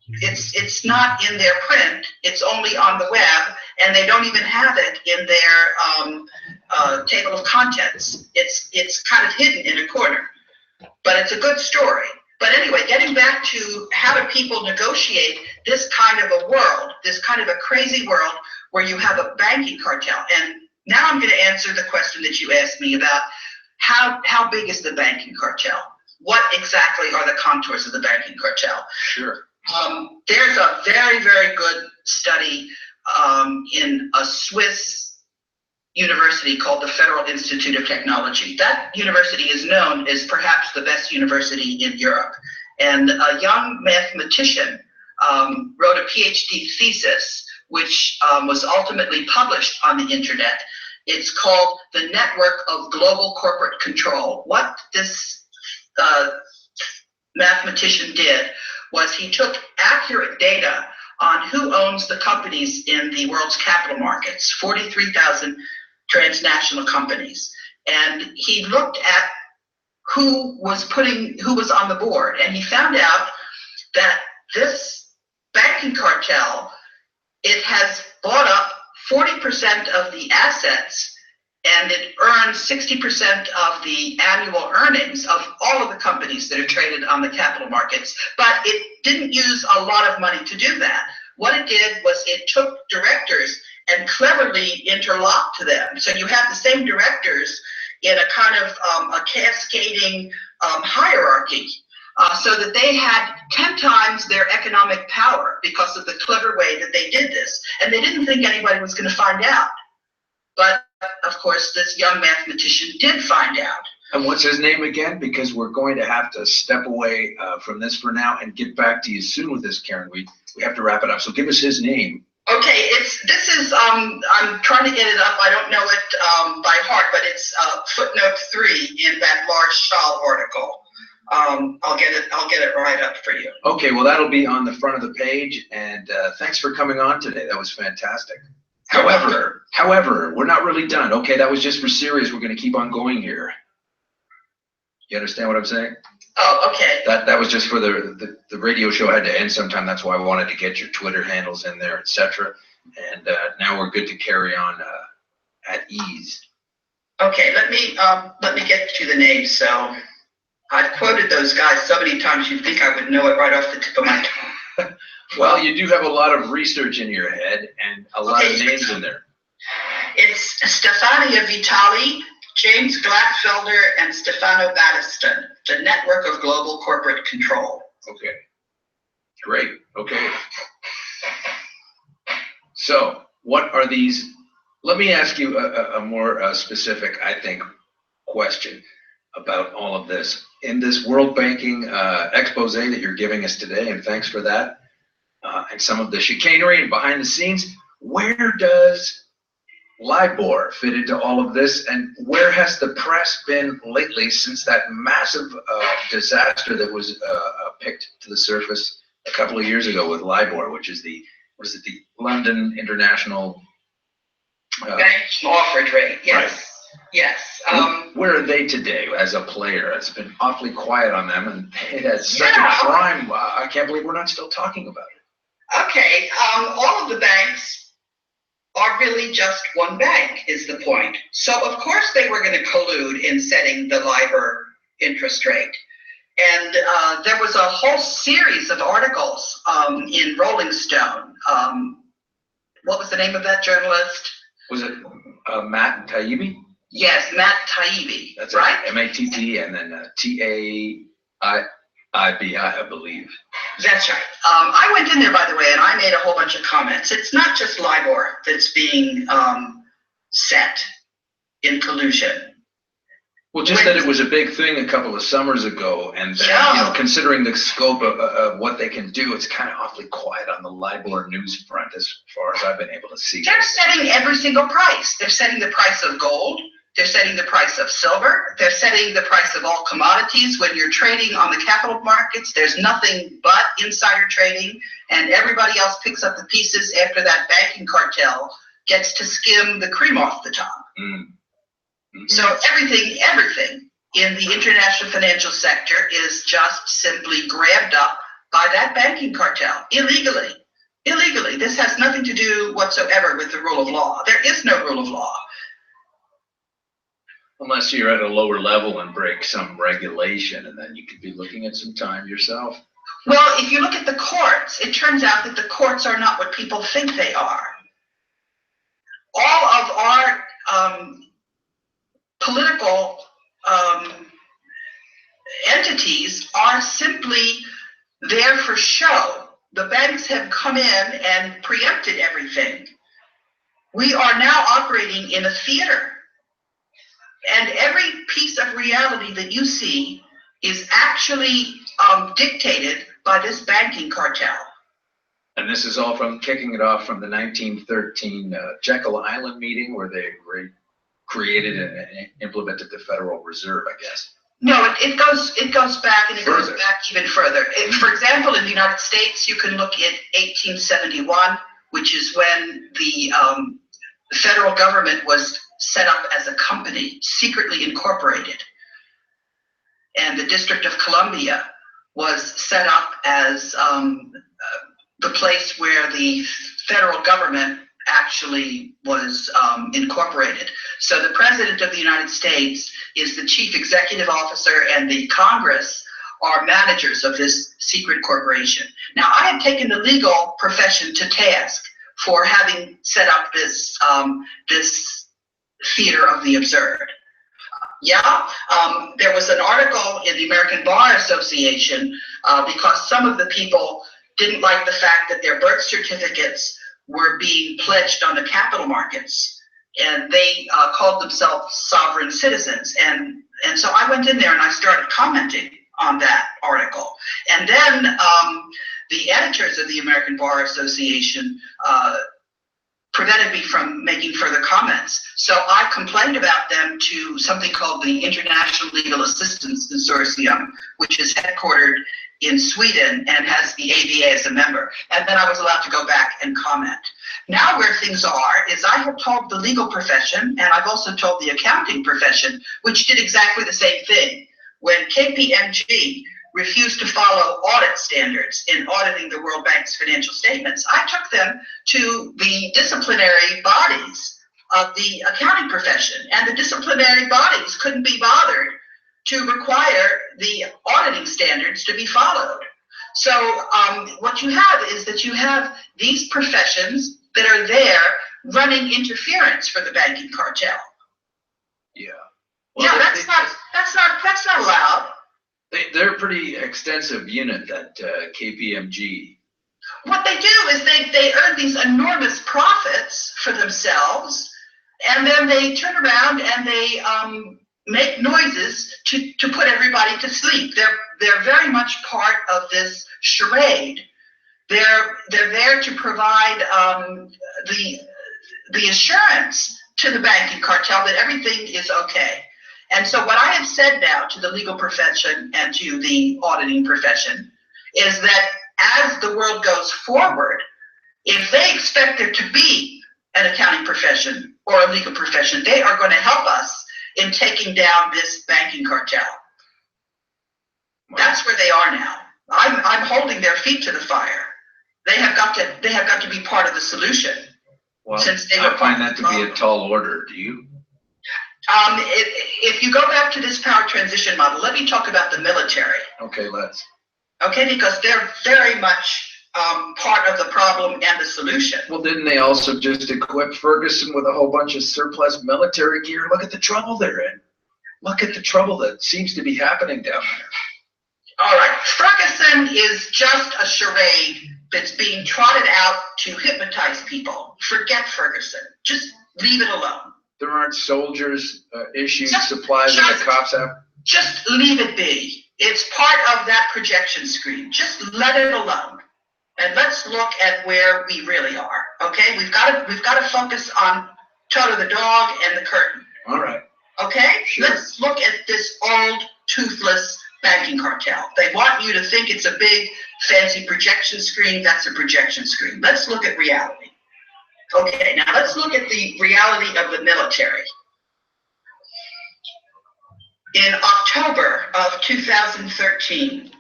it's not in their print, it's only on the web, and they don't even have it in their table of contents. It's kind of hidden in a corner, but it's a good story. But anyway, getting back to how do people negotiate this kind of a world, this kind of a crazy world where you have a banking cartel. And now I'm going to answer the question that you asked me about how big is the banking cartel? What exactly are the contours of the banking cartel? Sure. There's a very, very good study in a Swiss university called the Federal Institute of Technology. That university is known as perhaps the best university in Europe. And a young mathematician wrote a PhD thesis, which was ultimately published on the internet. It's called The Network of Global Corporate Control. What this mathematician did was he took accurate data on who owns the companies in the world's capital markets, 43,000 transnational companies. And he looked at who was on the board, and he found out that this banking cartel, it has bought up 40% of the assets, and it earns 60% of the annual earnings of all of the companies that are traded on the capital markets. But it didn't use a lot of money to do that. What it did was it took directors and cleverly interlocked them. So you have the same directors in a kind of a cascading hierarchy, so that they had 10 times their economic power because of the clever way that they did this. And they didn't think anybody was going to find out. But of course, this young mathematician did find out. And what's his name again? Because we're going to have to step away from this for now and get back to you soon with this, Karen. We have to wrap it up. So give us his name. Okay, I'm trying to get it up. I don't know it by heart, but it's footnote 3 in that Lars Stahl article. I'll get it right up for you. Okay, well, that'll be on the front of the page, and thanks for coming on today. That was fantastic. However, we're not really done. Okay, that was just for serious. We're going to keep on going here. You understand what I'm saying? Oh, okay. That was just for the radio show had to end sometime. That's why I wanted to get your Twitter handles in there, etc. And now we're good to carry on at ease. Okay, let me get to the names. So I've quoted those guys so many times you'd think I would know it right off the tip of my tongue. Well, you do have a lot of research in your head and a lot of names in there. It's Stefania Vitali, James Glatfelder, and Stefano Battiston, the Network of Global Corporate Control. Okay, great. Okay. So what are these? Let me ask you a more specific, I think, question about all of this. In this World Banking expose that you're giving us today, and thanks for that, and some of the chicanery and behind the scenes, where does LIBOR fit into all of this, and where has the press been lately since that massive disaster that was picked to the surface a couple of years ago with LIBOR, which is the London International Bank Offered Rate? Yes. Right. Yes. Where are they today as a player? It's been awfully quiet on them, and it has such a crime. I can't believe we're not still talking about it. Okay. All of the banks are really just one bank, is the point. So of course they were going to collude in setting the LIBOR interest rate. And there was a whole series of articles in Rolling Stone. What was the name of that journalist? Was it Matt Taibbi? Yes, Matt Taibbi. That's right. M-A-T-T and then T-A-I-B-I, I believe. That's right. I went in there, by the way, and I made a whole bunch of comments. It's not just LIBOR that's being set in collusion. Well, just that it was a big thing a couple of summers ago, and Yeah. considering the scope of what they can do, it's kind of awfully quiet on the LIBOR news front as far as I've been able to see. They're setting every single price. They're setting the price of gold. They're setting the price of silver. They're setting the price of all commodities. When you're trading on the capital markets, there's nothing but insider trading, and everybody else picks up the pieces after that banking cartel gets to skim the cream off the top. Mm-hmm. So everything in the international financial sector is just simply grabbed up by that banking cartel illegally. Illegally. This has nothing to do whatsoever with the rule of law. There is no rule of law. Unless you're at a lower level and break some regulation, and then you could be looking at some time yourself. Well, if you look at the courts, it turns out that the courts are not what people think they are. All of our political entities are simply there for show. The banks have come in and preempted everything. We are now operating in a theater. And every piece of reality that you see is actually dictated by this banking cartel. And this is all from kicking it off from the 1913 Jekyll Island meeting, where they created and implemented the Federal Reserve, I guess. No, it goes back, and it Further. goes back even further. For example, in the United States, you can look at 1871, which is when the federal government was set up as a company, secretly incorporated. And the District of Columbia was set up as the place where the federal government actually was incorporated. So the President of the United States is the chief executive officer, and the Congress are managers of this secret corporation. Now, I have taken the legal profession to task for having set up this theater of the absurd. There was an article in the American Bar Association because some of the people didn't like the fact that their birth certificates were being pledged on the capital markets, and they called themselves sovereign citizens. And so I went in there and I started commenting on that article. And then the editors of the American Bar Association prevented me from making further comments. So I complained about them to something called the International Legal Assistance Consortium, which is headquartered in Sweden and has the ABA as a member. And then I was allowed to go back and comment. Now where things are is I have told the legal profession, and I've also told the accounting profession, which did exactly the same thing. When KPMG refused to follow audit standards in auditing the World Bank's financial statements, I took them to the disciplinary bodies of the accounting profession, and the disciplinary bodies couldn't be bothered to require the auditing standards to be followed. So what you have is that you have these professions that are there running interference for the banking cartel. Yeah. Well, that's not allowed. They're a pretty extensive unit, that KPMG. What they do is they earn these enormous profits for themselves, and then they turn around and they make noises to put everybody to sleep. They're very much part of this charade. They're there to provide the assurance to the banking cartel that everything is okay. And so what I have said now to the legal profession and to the auditing profession is that as the world goes forward, if they expect there to be an accounting profession or a legal profession, they are going to help us in taking down this banking cartel. That's where they are now. I'm holding their feet to the fire. They have got to be part of the solution. Well, since they were I find that to be a tall order. Do you? If you go back to this power transition model, let me talk about the military. Okay, let's. Okay, because they're very much part of the problem and the solution. Well, didn't they also just equip Ferguson with a whole bunch of surplus military gear? Look at the trouble they're in. Look at the trouble that seems to be happening down there. All right, Ferguson is just a charade that's being trotted out to hypnotize people. Forget Ferguson. Just leave it alone. There aren't soldiers issuing Just- supplies that the cops have? Just leave it be. It's part of that projection screen. Just let it alone. And let's look at where we really are. Okay? We've got to focus on Toto the dog and the curtain. All right. Okay? Sure. Let's look at this old, toothless banking cartel. They want you to think it's a big, fancy projection screen. That's a projection screen. Let's look at reality. Okay, now let's look at the reality of the military. In October of 2013,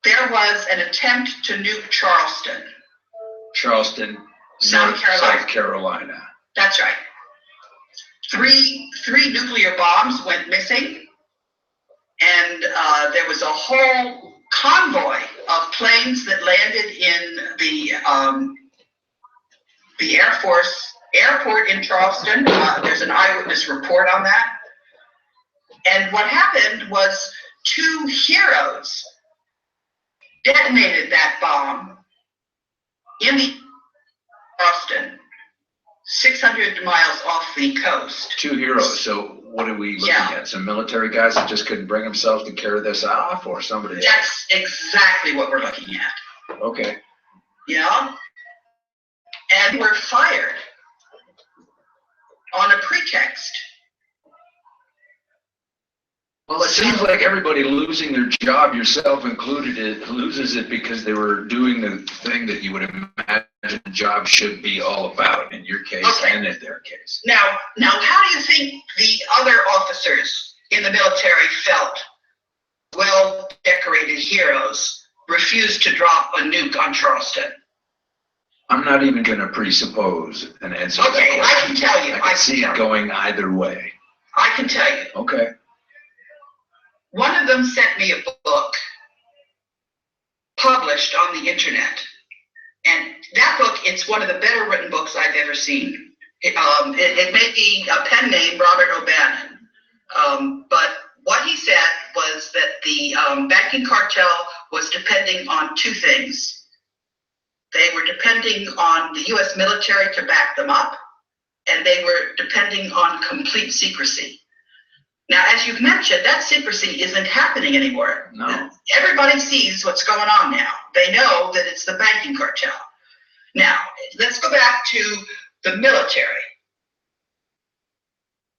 there was an attempt to nuke Charleston. Charleston, South Carolina. South Carolina. That's right. Three nuclear bombs went missing, and there was a whole convoy of planes that landed in the Air Force airport in Charleston. There's an eyewitness report on that. And what happened was 2 heroes detonated that bomb in the Charleston, 600 miles off the coast. 2 heroes. So what are we looking Yeah. at? Some military guys that just couldn't bring themselves to carry this off, or somebody else? That's exactly what we're looking at. Okay. Yeah? And were fired on a pretext. Well, it seems like everybody losing their job, yourself included, loses it because they were doing the thing that you would imagine a job should be all about, in your case Okay. and in their case. Now, how do you think the other officers in the military felt? Well-decorated heroes refused to drop a nuke on Charleston. I'm not even going to presuppose an answer to that Okay, I question. can tell you. I can see it going either way. I can tell you. Okay. One of them sent me a book published on the internet. And that book, it's one of the better written books I've ever seen. It may be a pen name, Robert O'Bannon. But what he said was that the banking cartel was depending on 2 things. They were depending on the U.S. military to back them up, and they were depending on complete secrecy. Now, as you've mentioned, that secrecy isn't happening anymore. No. Everybody sees what's going on now. They know that it's the banking cartel. Now, let's go back to the military.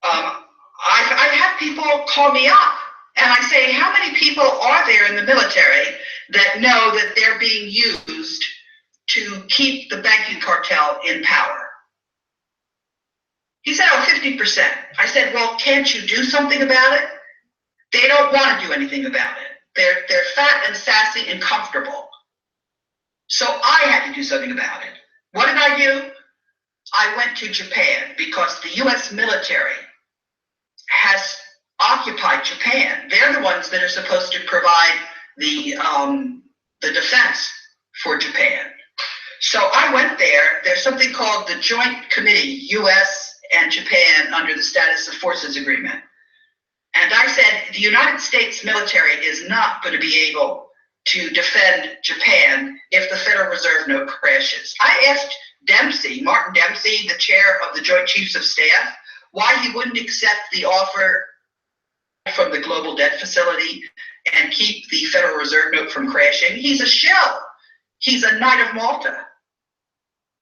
I have people call me up, and I say, how many people are there in the military that know that they're being used to keep the banking cartel in power? He said, 50%. I said, well, can't you do something about it? They don't want to do anything about it. They're fat and sassy and comfortable. So I had to do something about it. What did I do? I went to Japan because the U.S. military has occupied Japan. They're the ones that are supposed to provide the defense for Japan. So I went there. There's something called the Joint Committee, U.S. and Japan, under the Status of Forces Agreement. And I said, the United States military is not going to be able to defend Japan if the Federal Reserve note crashes. I asked Martin Dempsey, the chair of the Joint Chiefs of Staff, why he wouldn't accept the offer from the Global Debt Facility and keep the Federal Reserve note from crashing. He's a shill. He's a Knight of Malta.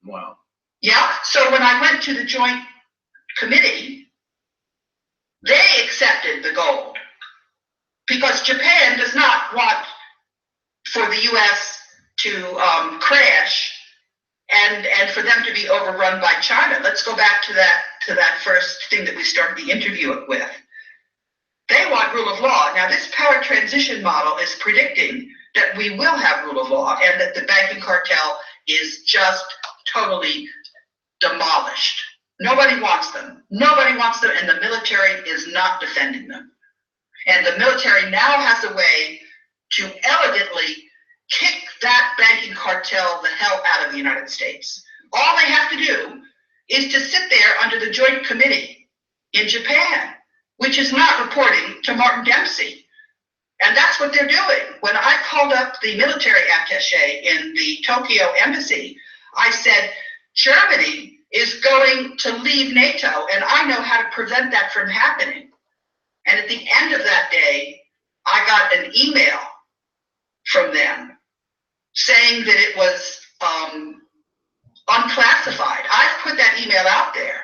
Wow. Yeah, so when I went to the Joint Committee, they accepted the gold because Japan does not want for the U.S. to crash and for them to be overrun by China. Let's go back to that first thing that we started the interview with. They want rule of law. Now, this power transition model is predicting that we will have rule of law and that the banking cartel is just totally demolished. Nobody wants them. Nobody wants them, and the military is not defending them. And the military now has a way to elegantly kick that banking cartel the hell out of the United States. All they have to do is to sit there under the Joint Committee in Japan, which is not reporting to Martin Dempsey. And that's what they're doing. When I called up the military attaché in the Tokyo embassy, I said, Germany is going to leave NATO, and I know how to prevent that from happening. And at the end of that day, I got an email from them saying that it was unclassified. I've put that email out there.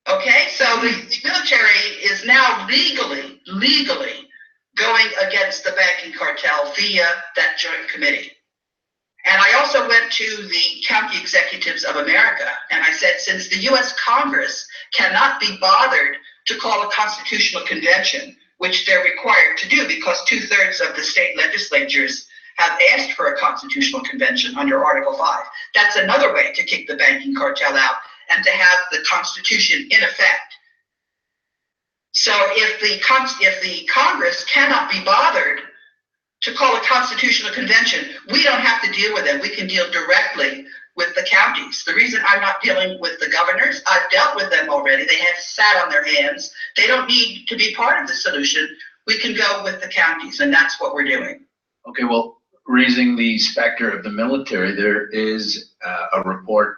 Okay, so the military is now legally going against the banking cartel via that joint committee. And I also went to the County Executives of America, and I said, since the U.S. Congress cannot be bothered to call a constitutional convention, which they're required to do because 2/3 of the state legislatures have asked for a constitutional convention under Article 5. That's another way to kick the banking cartel out and to have the Constitution in effect. So if the Congress cannot be bothered to call a constitutional convention, we don't have to deal with them. We can deal directly with the counties. The reason I'm not dealing with the governors, I've dealt with them already. They have sat on their hands. They don't need to be part of the solution. We can go with the counties, and that's what we're doing. Okay, well, raising the specter of the military, there is a report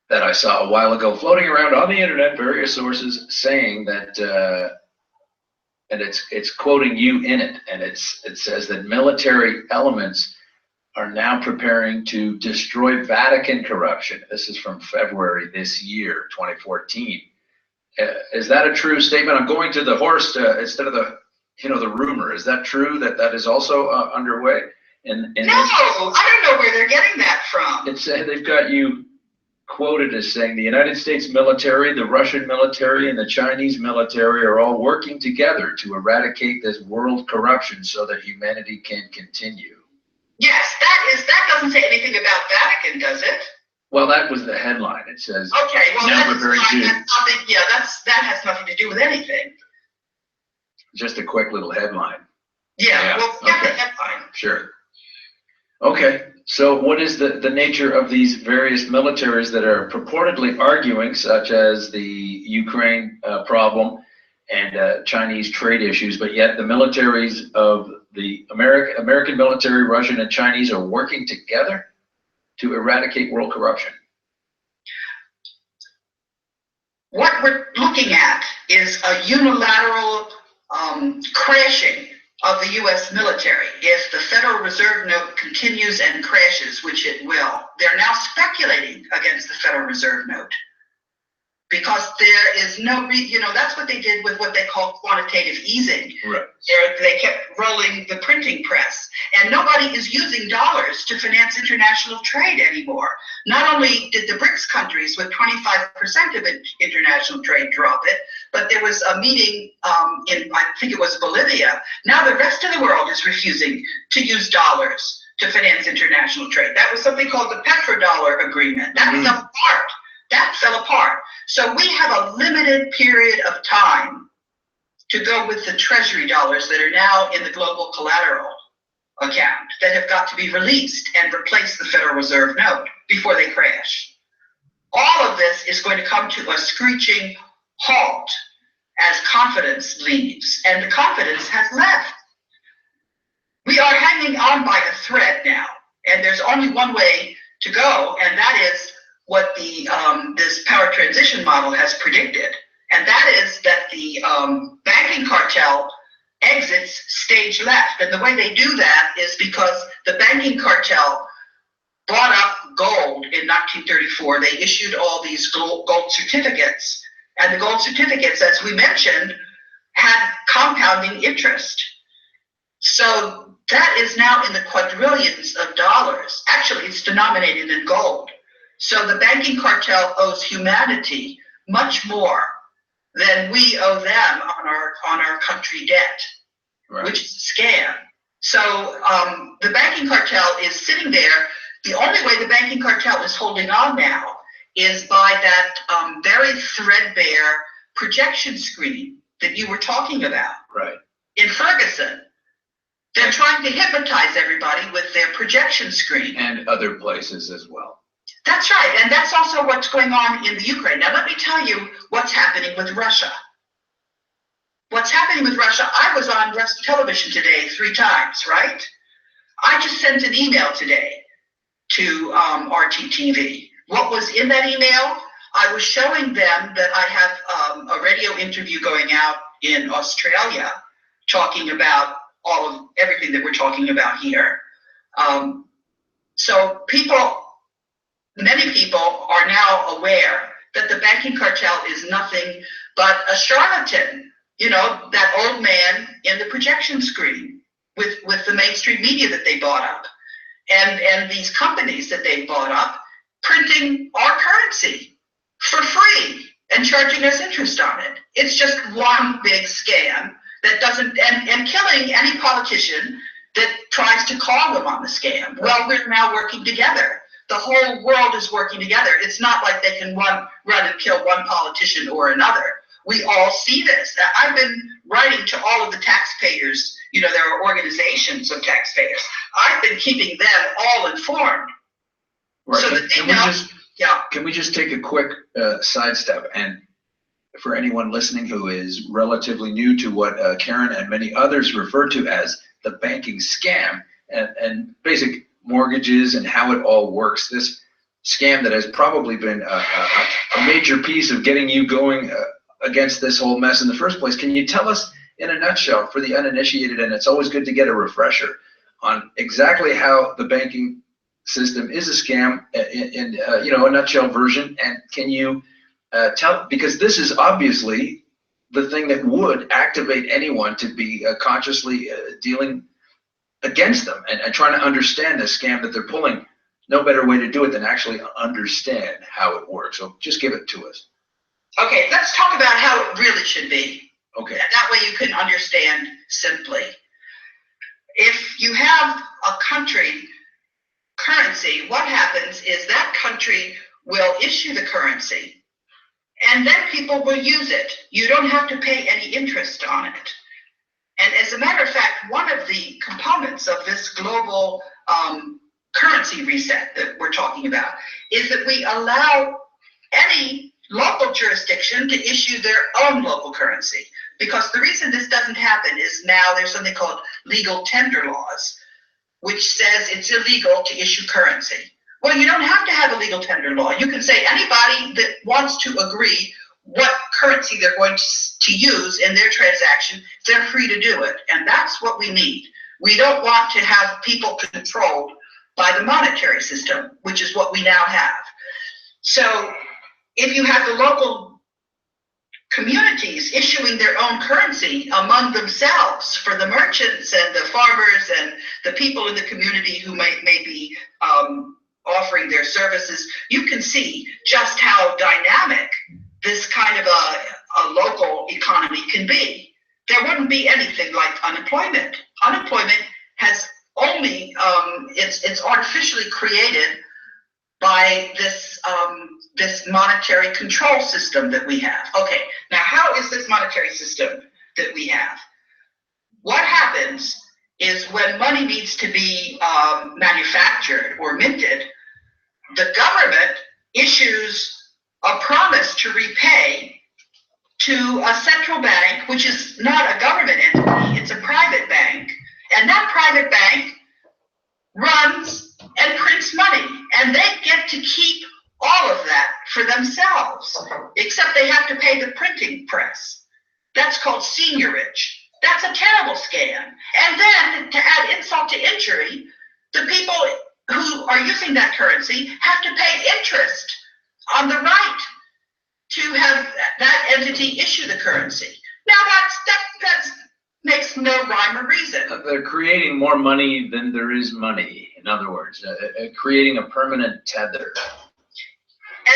that I saw a while ago floating around on the internet, various sources saying that, and it's quoting you in it, and it says that military elements are now preparing to destroy Vatican corruption. This is from February this year, 2014. Is that a true statement? I'm going to the horse instead of the rumor. Is that true that that is also underway? No, I don't know where they're getting that from. It's they've got you quoted as saying the United States military, the Russian military, and the Chinese military are all working together to eradicate this world corruption so that humanity can continue. Yes, that doesn't say anything about Vatican, does it? Well, that was the headline. It says, okay, well, now preparing to. That has nothing to do with anything. Just a quick little headline. Yeah. Well, Okay. The headline. Sure. Okay, so what is the nature of these various militaries that are purportedly arguing, such as the Ukraine problem and Chinese trade issues, but yet the militaries of the American military, Russian and Chinese are working together to eradicate world corruption? What we're looking at is a unilateral crashing of the U.S. military. If the Federal Reserve note continues and crashes, which it will, they're now speculating against the Federal Reserve note because there is no that's what they did with what they call quantitative easing. Right. They kept rolling the printing press, and nobody is using dollars to finance international trade anymore. Not only did the BRICS countries with 25% of international trade drop it, but there was a meeting in, I think it was Bolivia. Now the rest of the world is refusing to use dollars to finance international trade. That was something called the petrodollar agreement. That fell apart. That fell apart. So we have a limited period of time to go with the treasury dollars that are now in the global collateral account that have got to be released and replace the Federal Reserve note before they crash. All of this is going to come to a screeching halt as confidence leaves, and the confidence has left. We are hanging on by a thread now, and there's only one way to go, and that is what the this power transition model has predicted, and that is that the banking cartel exits stage left. And the way they do that is because the banking cartel bought up gold in 1934. They issued all these gold certificates, and the gold certificates, as we mentioned, had compounding interest. So that is now in the quadrillions of dollars. Actually, it's denominated in gold. So the banking cartel owes humanity much more than we owe them on our country debt, right, which is a scam. So the banking cartel is sitting there. The only way the banking cartel is holding on now is by that very threadbare projection screen that you were talking about. Right. In Ferguson. They're trying to hypnotize everybody with their projection screen. And other places as well. That's right, and that's also what's going on in the Ukraine. Now let me tell you what's happening with Russia. What's happening with Russia, I was on Russian television today 3 times, right? I just sent an email today to RTTV. What was in that email? I was showing them that I have a radio interview going out in Australia talking about everything that we're talking about here. So many people are now aware that the banking cartel is nothing but a charlatan, that old man in the projection screen with the mainstream media that they bought up and these companies that they bought up printing our currency for free and charging us interest on it. It's just one big scam that doesn't, and killing any politician that tries to call them on the scam. Well, we're now working together. The whole world is working together. It's not like they can run and kill one politician or another. We all see this. I've been writing to all of the taxpayers. There are organizations of taxpayers. I've been keeping them all informed. Right. So that they know. Can we just take a quick sidestep? And for anyone listening who is relatively new to what Karen and many others refer to as the banking scam and basic mortgages and how it all works, this scam that has probably been a major piece of getting you going against this whole mess in the first place. Can you tell us in a nutshell for the uninitiated, and it's always good to get a refresher on exactly how the banking system is a scam in a nutshell version, and can you tell, because this is obviously the thing that would activate anyone to be consciously dealing against them and trying to understand the scam that they're pulling. No better way to do it than actually understand how it works. So just give it to us. Okay, let's talk about how it really should be. Okay. That way you can understand simply. If you have a country currency, what happens is that country will issue the currency and then people will use it. You don't have to pay any interest on it. And as a matter of fact, one of the components of this global currency reset that we're talking about is that we allow any local jurisdiction to issue their own local currency. Because the reason this doesn't happen is now there's something called legal tender laws, which says it's illegal to issue currency. Well, you don't have to have a legal tender law. You can say anybody that wants to agree what currency they're going to use in their transaction, they're free to do it. And that's what we need. We don't want to have people controlled by the monetary system, which is what we now have. So if you have the local communities issuing their own currency among themselves for the merchants and the farmers and the people in the community who may be offering their services, you can see just how dynamic this kind of a local economy can be. There wouldn't be anything like unemployment. Unemployment has only, it's artificially created by this monetary control system that we have. Okay, now how is this monetary system that we have? What happens is when money needs to be manufactured or minted, the government issues a promise to repay to a central bank, which is not a government entity, it's a private bank. And that private bank runs and prints money, and they get to keep all of that for themselves, except they have to pay the printing press. That's called seigniorage. That's a terrible scam. And then to add insult to injury, the people who are using that currency have to pay interest on the right to have that entity issue the currency. Now that makes no rhyme or reason. They're creating more money than there is money. In other words, creating a permanent tether.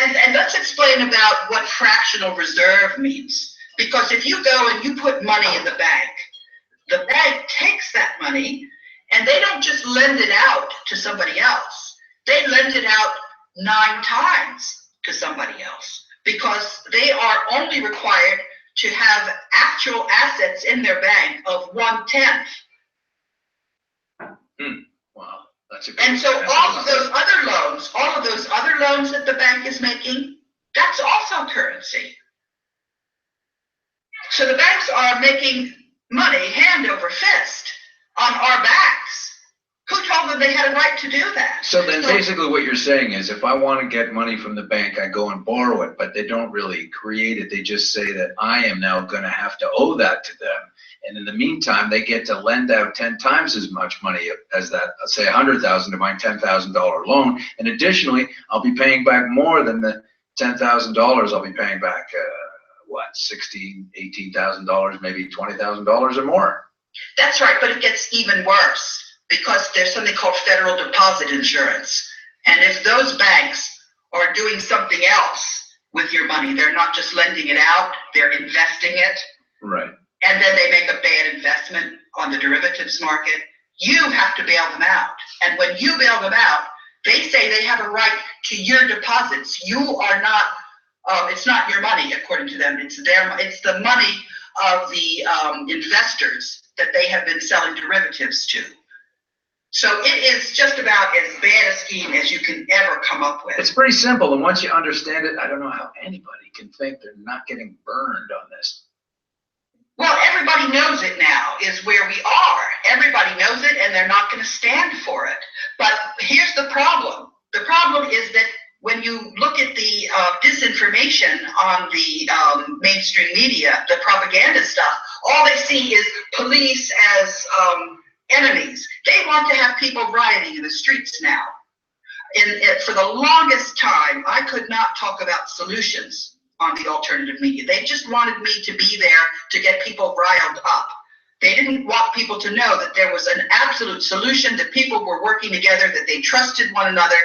And let's explain about what fractional reserve means. Because if you go and you put money in the bank takes that money and they don't just lend it out to somebody else. They lend it out 9 times to somebody else because they are only required to have actual assets in their bank of 1/10. Wow, that's a good And so all of those other loans that the bank is making, that's also currency. So the banks are making money hand over fist on our backs. Who told them they had a right to do that. So then basically what you're saying is if I want to get money from the bank, I go and borrow it, but they don't really create it. They just say that I am now going to have to owe that to them. And in the meantime, they get to lend out 10 times as much money as that, say $100,000 to my $10,000 loan. And additionally, I'll be paying back more than the $10,000. I'll be paying back, $16,000, $18,000, maybe $20,000 or more. That's right, but it gets even worse because there's something called federal deposit insurance. And if those banks are doing something else with your money, they're not just lending it out, they're investing it. Right. And then they make a bad investment on the derivatives market, you have to bail them out. And when you bail them out, they say they have a right to your deposits. You are not, it's not your money according to them, it's the money of the investors that they have been selling derivatives to. So it is just about as bad a scheme as you can ever come up with. It's pretty simple, and once you understand it, I don't know how anybody can think they're not getting burned on this. Well, everybody knows it now is where we are. Everybody knows it, and they're not going to stand for it. But here's the problem. The problem is that when you look at the disinformation on the mainstream media, the propaganda stuff, all they see is police as enemies. They want to have people rioting in the streets now. And for the longest time, I could not talk about solutions on the alternative media. They just wanted me to be there to get people riled up. They didn't want people to know that there was an absolute solution, that people were working together, that they trusted one another,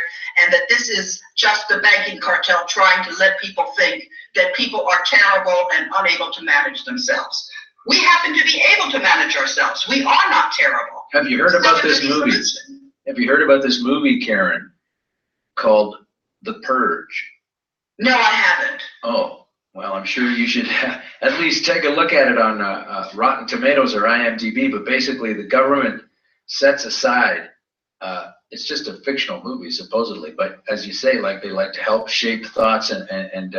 and that this is just the banking cartel trying to let people think that people are terrible and unable to manage themselves. We happen to be able to manage ourselves. We are not terrible. Have you heard about this movie? Have you heard about this movie, Karen, called The Purge? No, I haven't. Oh, well, I'm sure you should at least take a look at it on Rotten Tomatoes or IMDb, but basically the government sets aside, it's just a fictional movie supposedly, but as you say, like they like to help shape thoughts and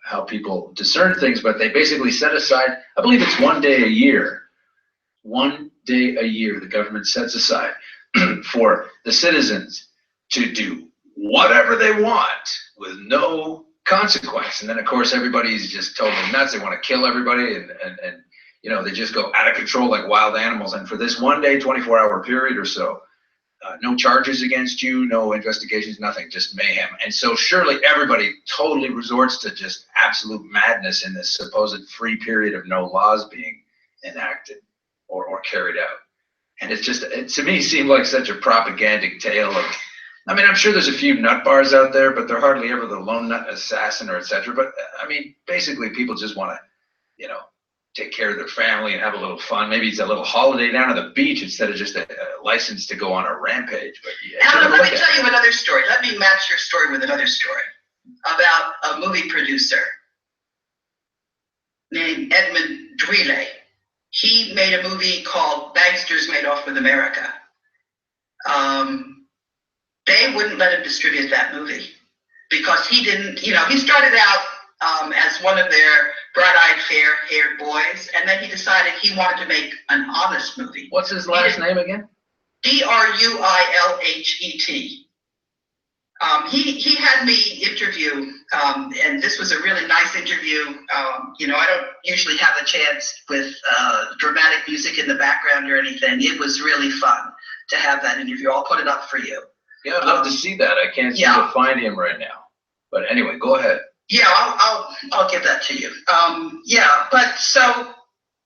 how people discern things, but they basically set aside, I believe it's 1 day a year. 1 day a year the government sets aside for the citizens to do whatever they want with no consequence. And then of course everybody's just totally nuts. They want to kill everybody and you know, they just go out of control like wild animals. And for this 1 day, 24-hour period or so, no charges against you, no investigations, nothing, just mayhem. And so surely everybody totally resorts to just absolute madness in this supposed free period of no laws being enacted or carried out. And it's just, it to me seemed like such a propagandic tale of, I mean, I'm sure there's a few nut bars out there, but they're hardly ever the lone nut assassin or etc. But I mean, basically people just want to, you know, take care of their family and have a little fun. Maybe it's a little holiday down at the beach instead of just a license to go on a rampage. But yeah, Alan, let me tell you another story. Let me match your story with another story about a movie producer named Edmund Dwele. He made a movie called Banksters Made Off with America. They wouldn't let him distribute that movie because he didn't, you know, he started out as one of their bright-eyed, fair-haired boys, and then he decided he wanted to make an honest movie. What's his last name again? Druilhet. He had me interview, and this was a really nice interview. You know, I don't usually have a chance with dramatic music in the background or anything. It was really fun to have that interview. I'll put it up for you. Yeah, I'd love to see that. I can't seem to find him right now. But anyway, go ahead. Yeah, I'll give that to you. Yeah, but so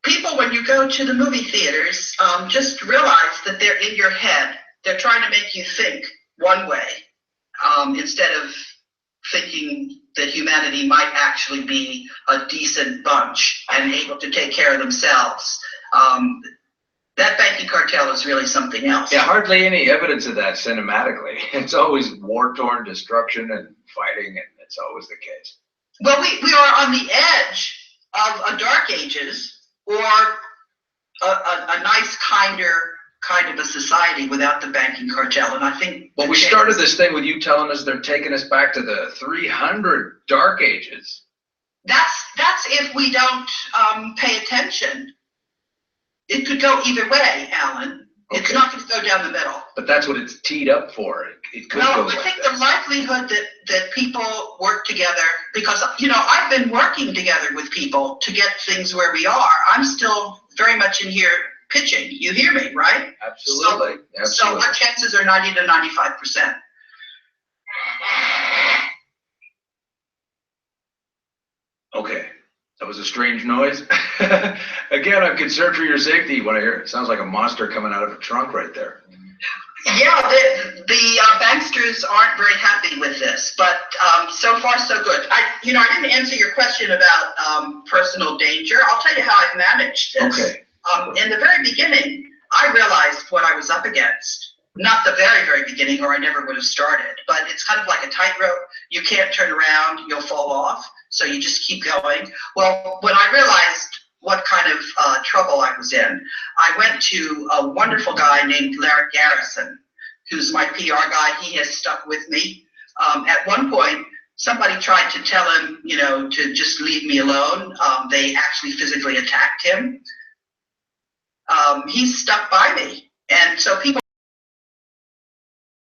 people, when you go to the movie theaters, just realize that they're in your head. They're trying to make you think one way instead of thinking that humanity might actually be a decent bunch and able to take care of themselves. That banking cartel is really something else. Yeah, hardly any evidence of that cinematically. It's always war-torn destruction and fighting, and it's always the case. Well, we are on the edge of a dark ages or a nice, kind of a society without the banking cartel. And I think... Well, we started this thing with you telling us they're taking us back to the 300 dark ages. That's if we don't pay attention. It could go either way, Alan. It's Okay. not going to go down the middle. But that's what it's teed up for. It could go No, I like think that. the likelihood that people work together, because, I've been working together with people to get things where we are. I'm still very much in here pitching. You hear me, right? Absolutely. So Absolutely. our chances are 90 to 95%. Okay. That was a strange noise. Again, I'm concerned for your safety when I hear it. Sounds like a monster coming out of a trunk right there. Yeah, the banksters aren't very happy with this, but so far so good. I didn't answer your question about personal danger. I'll tell you how I've managed this. Okay. In the very beginning, I realized what I was up against. Not the very, very beginning, or I never would have started, but it's kind of like a tightrope. You can't turn around, you'll fall off, so you just keep going. Well, when I realized what kind of trouble I was in, I went to a wonderful guy named Larry Garrison, who's my PR guy. He has stuck with me. At one point, somebody tried to tell him, to just leave me alone. They actually physically attacked him. He's stuck by me. And so people